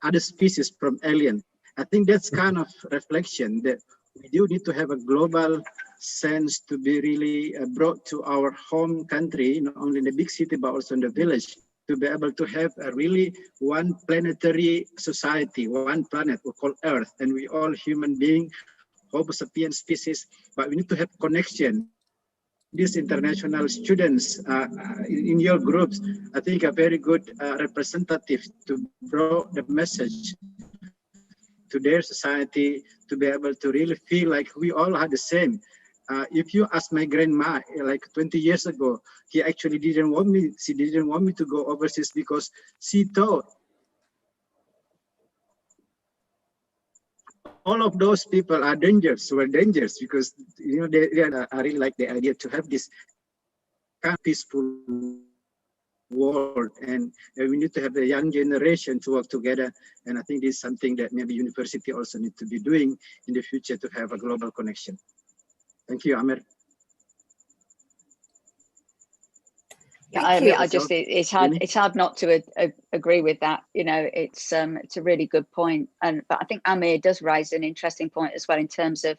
other species from alien. I think that's kind of reflection that we do need to have a global sense to be really brought to our home country, not only in the big city, but also in the village, to be able to have a really one planetary society, one planet we call Earth, and we all human beings, Homo sapiens species, but we need to have connection. These international students in your groups, I think are very good representatives to bring the message to their society, to be able to really feel like we all are the same. If you ask my grandma, like 20 years ago, she didn't want me to go overseas because she thought all of those people were dangerous because they really like the idea to have this kind of peaceful world, and we need to have the young generation to work together. And I think this is something that maybe university also need to be doing in the future to have a global connection. Thank you, Amir. Yeah, it's hard not to agree with that. It's a really good point, but I think Amir does raise an interesting point as well in terms of,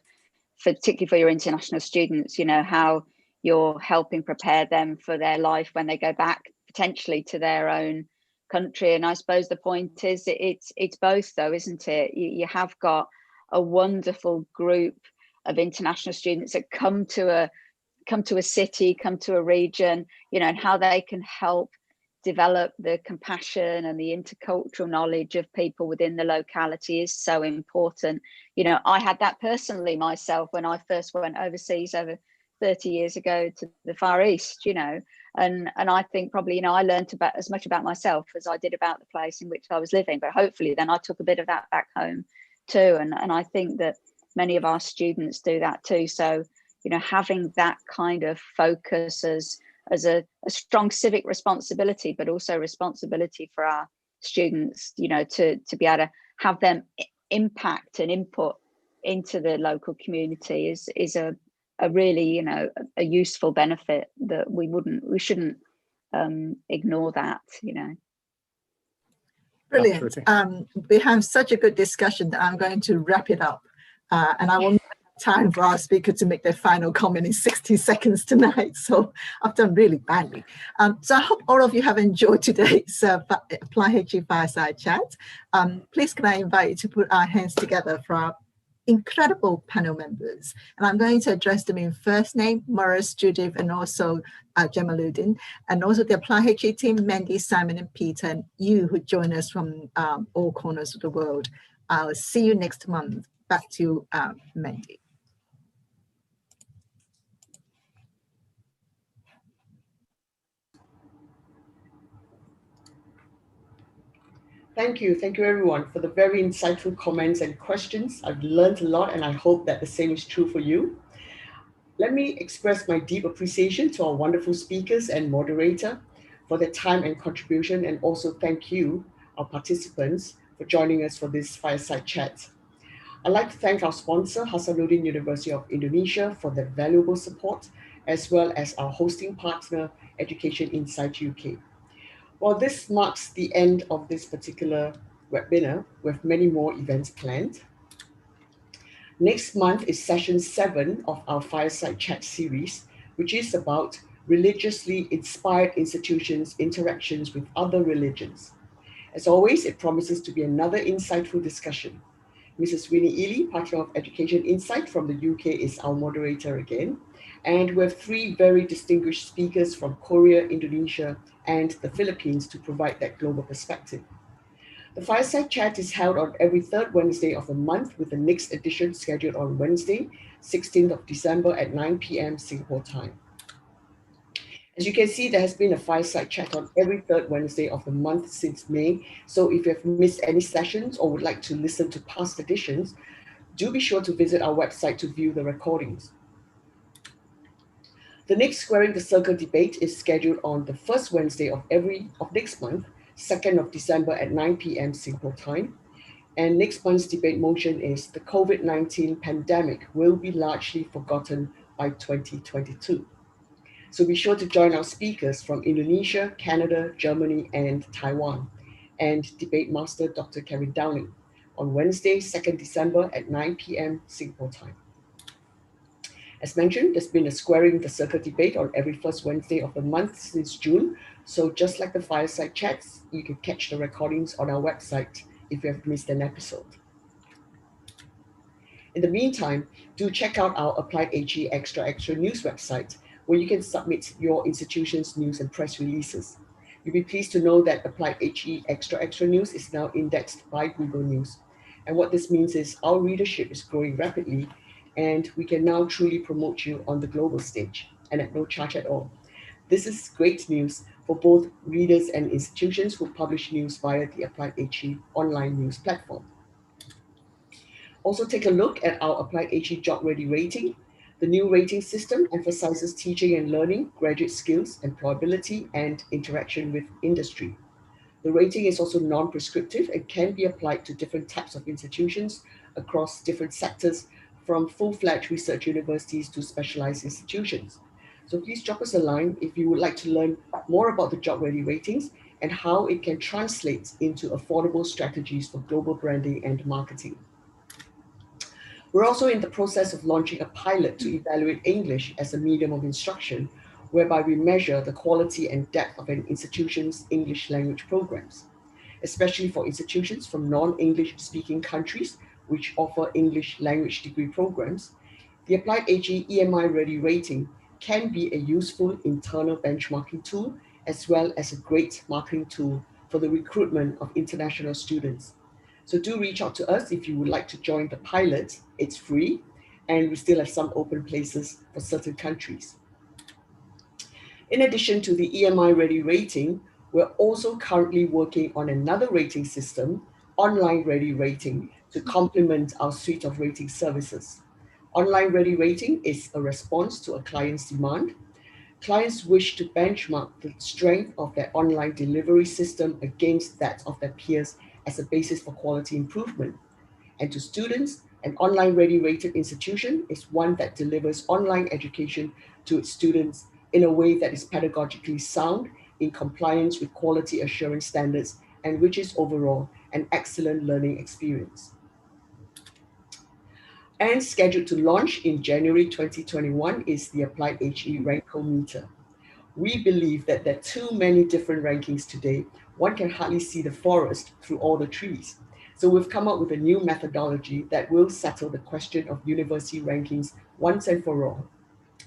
particularly for your international students, how you're helping prepare them for their life when they go back potentially to their own country. And I suppose the point is it's both, though, isn't it? You have got a wonderful group of international students that come to a city, come to a region, and how they can help develop the compassion and the intercultural knowledge of people within the locality is so important. I had that personally myself when I first went overseas over 30 years ago to the Far East, and I think probably, I learned about as much about myself as I did about the place in which I was living, but hopefully then I took a bit of that back home too. And I think that many of our students do that too. So, you know, having that kind of focus as a strong civic responsibility, but also responsibility for our students, you know, to be able to have them impact and input into the local community is a really, you know, a useful benefit that we shouldn't ignore that, you know. Brilliant. We have such a good discussion that I'm going to wrap it up, and I will time for our speaker to make their final comment in 60 seconds tonight. So I've done really badly. So I hope all of you have enjoyed today's AppliedHE Fireside Chat. Please can I invite you to put our hands together for our incredible panel members. And I'm going to address them in first name, Morris, Judith, and also Jamaluddin, and also the AppliedHE team, Mandy, Simon, and Peter, and you who join us from all corners of the world. I'll see you next month. Back to you, Mandy. Thank you everyone for the very insightful comments and questions. I've learned a lot and I hope that the same is true for you. Let me express my deep appreciation to our wonderful speakers and moderator for their time and contribution, and also thank you, our participants, for joining us for this fireside chat. I'd like to thank our sponsor, Hasanuddin University of Indonesia, for their valuable support, as well as our hosting partner, Education Insight UK. Well, this marks the end of this particular webinar with many more events planned. Next month is session 7 of our Fireside Chat series, which is about religiously inspired institutions' interactions with other religions. As always, it promises to be another insightful discussion. Mrs. Winnie Ely, partner of Education Insight from the UK, is our moderator again. And we have 3 very distinguished speakers from Korea, Indonesia, and the Philippines to provide that global perspective. The Fireside Chat is held on every 3rd Wednesday of the month, with the next edition scheduled on Wednesday, 16th of December at 9 p.m. Singapore time. As you can see, there has been a Fireside Chat on every 3rd Wednesday of the month since May. So if you have missed any sessions or would like to listen to past editions, do be sure to visit our website to view the recordings. The next Squaring the Circle debate is scheduled on the 1st Wednesday of next month, 2nd of December at 9 p.m. Singapore time. And next month's debate motion is the COVID-19 pandemic will be largely forgotten by 2022. So be sure to join our speakers from Indonesia, Canada, Germany, and Taiwan, and debate master Dr. Kevin Downing on Wednesday, 2nd December at 9 p.m. Singapore time. As mentioned, there's been a Squaring the Circle debate on every 1st Wednesday of the month since June. So just like the Fireside Chats, you can catch the recordings on our website if you have missed an episode. In the meantime, do check out our AppliedHE Extra News website, where you can submit your institution's news and press releases. You'll be pleased to know that AppliedHE Extra News is now indexed by Google News. And what this means is our readership is growing rapidly, and we can now truly promote you on the global stage and at no charge at all. This is great news for both readers and institutions who publish news via the AppliedHE online news platform. Also take a look at our AppliedHE Job Ready Rating. The new rating system emphasizes teaching and learning, graduate skills, employability, and interaction with industry. The rating is also non-prescriptive and can be applied to different types of institutions across different sectors, from full-fledged research universities to specialized institutions. So please drop us a line if you would like to learn more about the Job Ready ratings and how it can translate into affordable strategies for global branding and marketing. We're also in the process of launching a pilot to evaluate English as a medium of instruction, whereby we measure the quality and depth of an institution's English language programs, especially for institutions from non-English speaking countries which offer English language degree programs. The AppliedHE EMI-Ready Rating can be a useful internal benchmarking tool, as well as a great marketing tool for the recruitment of international students. So do reach out to us if you would like to join the pilot. It's free, and we still have some open places for certain countries. In addition to the EMI-Ready Rating, we're also currently working on another rating system, Online Ready Rating, to complement our suite of rating services. Online-ready rating is a response to a client's demand. Clients wish to benchmark the strength of their online delivery system against that of their peers as a basis for quality improvement. And to students, an online-ready rated institution is one that delivers online education to its students in a way that is pedagogically sound, in compliance with quality assurance standards, and which is overall an excellent learning experience. And scheduled to launch in January 2021 is the AppliedHE Rankometer. We believe that there are too many different rankings today. One can hardly see the forest through all the trees. So we've come up with a new methodology that will settle the question of university rankings once and for all.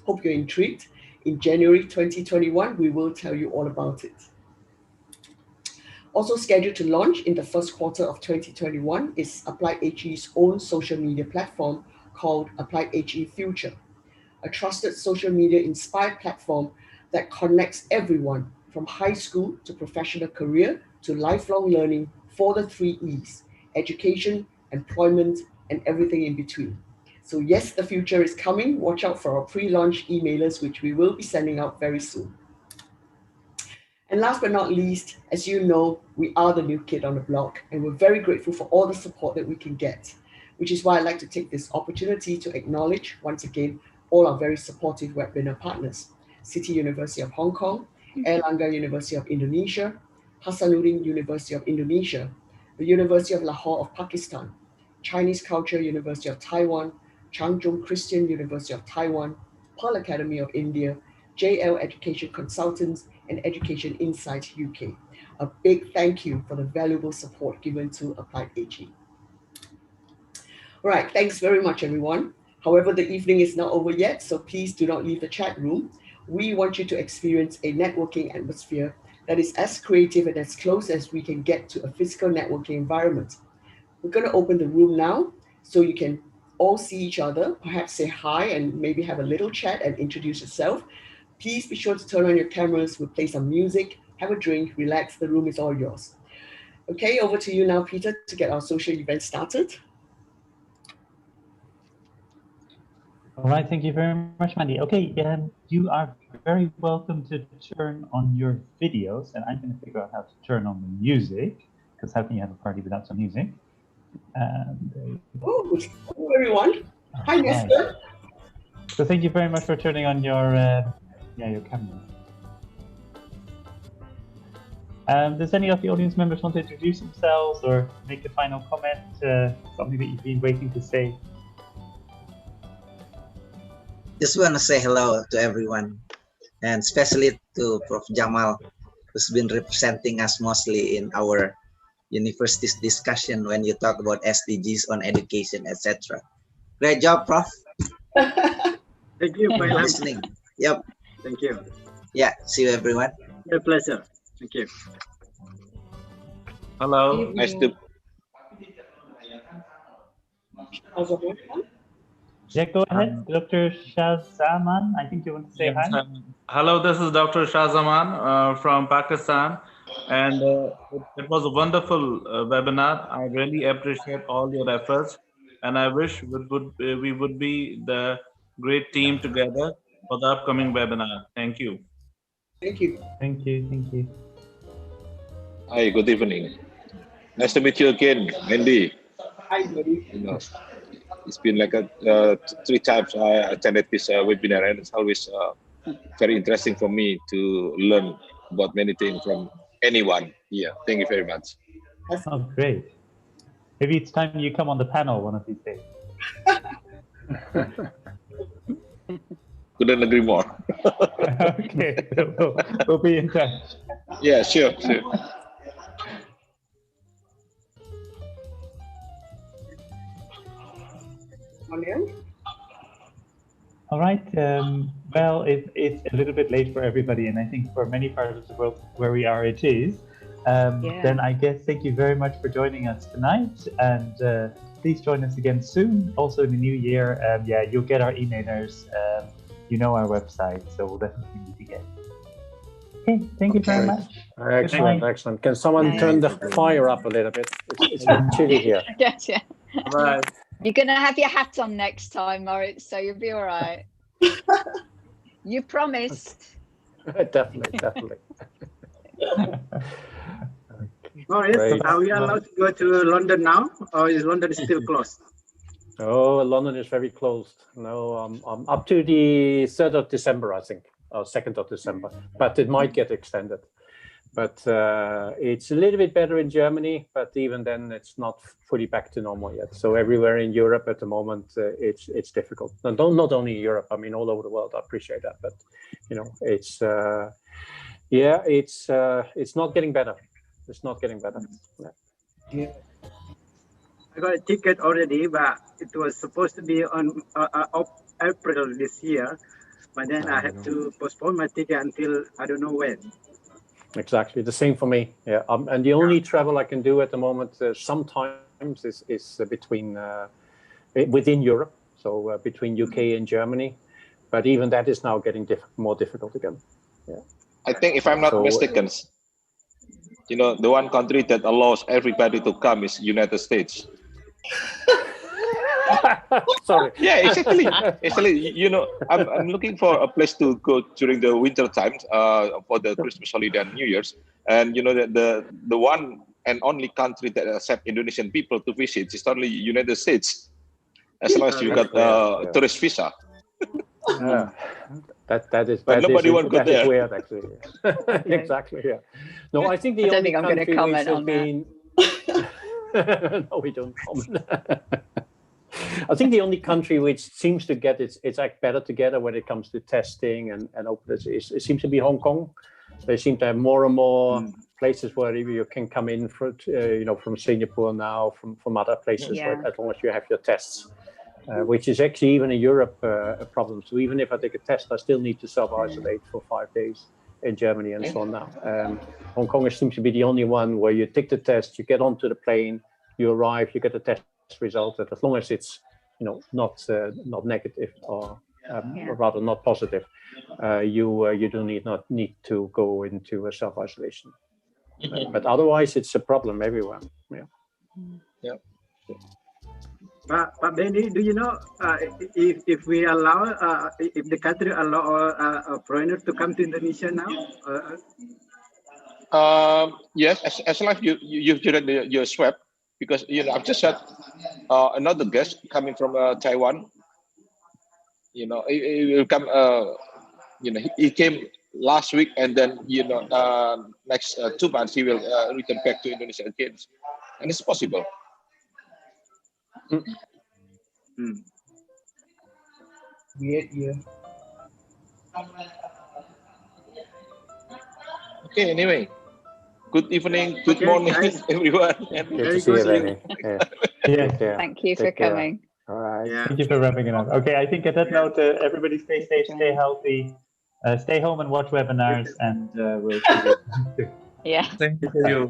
Hope you're intrigued. In January 2021, we will tell you all about it. Also scheduled to launch in the first quarter of 2021 is AppliedHE's own social media platform called AppliedHE Future, a trusted social media inspired platform that connects everyone from high school to professional career to lifelong learning for the 3 E's: education, employment, and everything in between. So yes, the future is coming. Watch out for our pre-launch emailers, which we will be sending out very soon. And last but not least, as you know, we are the new kid on the block, and we're very grateful for all the support that we can get, which is why I'd like to take this opportunity to acknowledge once again all our very supportive webinar partners: City University of Hong Kong, Airlangga University of Indonesia, Hasanuddin University of Indonesia, the University of Lahore of Pakistan, Chinese Culture University of Taiwan, Changzhou Christian University of Taiwan, Pearl Academy of India, JL Education Consultants, and Education Insight UK. A big thank you for the valuable support given to AppliedHE. All right, thanks very much, everyone. However, the evening is not over yet, so please do not leave the chat room. We want you to experience a networking atmosphere that is as creative and as close as we can get to a physical networking environment. We're going to open the room now so you can all see each other, perhaps say hi and maybe have a little chat and introduce yourself. Please be sure to turn on your cameras. We'll play some music, have a drink, relax. The room is all yours. Okay, over to you now, Peter, to get our social event started. All right, thank you very much, Mandy. Okay, you are very welcome to turn on your videos, and I'm going to figure out how to turn on the music, because how can you have a party without some music? Oh, hello, everyone. Hi, Nestor. So thank you very much for turning on your camera. Does any of the audience members want to introduce themselves or make a final comment, something that you've been waiting to say? Just want to say hello to everyone, and especially to Prof. Jamal, who's been representing us mostly in our university's discussion when you talk about SDGs on education, etc. Great job, Prof. Thank you for listening. Yep. Thank you. Yeah, see you, everyone. My pleasure. Thank you. Hello, nice to. Yeah, go ahead, Dr. Shahzaman. I think you want to say hi. Hello, this is Dr. Shahzaman from Pakistan, and it was a wonderful webinar. I really appreciate all your efforts, and I wish we would be the great team together for the upcoming webinar. Thank you. Thank you. Thank you. Thank you. Hi, good evening. Nice to meet you again, Mandy. Hi, buddy. You know, it's been like 3 times I attended this webinar, and it's always very interesting for me to learn about many things from anyone here. Thank you very much. Oh, great. Maybe it's time you come on the panel one of these days. Couldn't agree more. Okay, we'll be in touch. Yeah, sure. All right. Well, it's a little bit late for everybody, and I think for many parts of the world where we are, it is. Then I guess thank you very much for joining us tonight, and please join us again soon. Also in the new year, you'll get our emailers. You know our website, so we'll definitely meet again. Okay, thank you very much. Excellent, excellent. Can someone turn the fire up a little bit? It's a bit chilly here. Yes, yeah. Bye. You're going to have your hat on next time, Moritz, so you'll be all right. You promised. Definitely. Moritz, are we allowed to go to London now, or is London still closed? Oh, London is very closed. No, I'm up to the 3rd of December, I think, or 2nd of December, but it might get extended. But it's a little bit better in Germany, but even then it's not fully back to normal yet. So everywhere in Europe at the moment, it's difficult. And not only Europe, I mean, all over the world, I appreciate that. But, you know, it's not getting better. It's not getting better. Yeah. I got a ticket already, but it was supposed to be on April this year. But then I had to postpone my ticket until I don't know when. Exactly, the same for me. Yeah, and the only travel I can do at the moment sometimes is between within Europe, so between UK and Germany. But even that is now getting more difficult again. Yeah. I think if I'm not mistaken, you know, the one country that allows everybody to come is United States. Sorry. Yeah, exactly. Actually, you know, I'm looking for a place to go during the winter times for the Christmas holiday and New Year's. And you know, the one and only country that accept Indonesian people to visit is only United States, as long as you got tourist visa. Yeah. That is. But nobody wants to go there. Weird, actually. Exactly. Yeah. No, I think the only country which has been. No, we don't comment. I think the only country which seems to get its act better together when it comes to testing and openness it seems to be Hong Kong. They seem to have more and more places where you can come in from, you know, from Singapore now, from other places, right, as long as you have your tests, which is actually even in Europe a problem. So even if I take a test, I still need to self-isolate for 5 days in Germany and so on now. Hong Kong seems to be the only one where you take the test, you get onto the plane, you arrive, you get the test result, that as long as it's, you know, not negative or rather not positive, you do not need to go into a self-isolation. But otherwise, it's a problem everywhere. Yeah. But Benny, do you know if we allow if the country allow a foreigner to come to Indonesia now? Yes, as long as you've done your swab. Because, you know, I've just had another guest coming from Taiwan. You know, he will come. You know, he came last week, and then, you know, next 2 months he will return back to Indonesia again, and it's possible. Yeah. Okay. Anyway. Good evening, good morning, everyone. Good to see you, Benny. Yeah. Thank you for coming. All right. Thank you for wrapping it up. Okay, I think at that note, everybody stay safe, stay healthy, stay home and watch webinars, and we'll see you. Yeah. Thank you.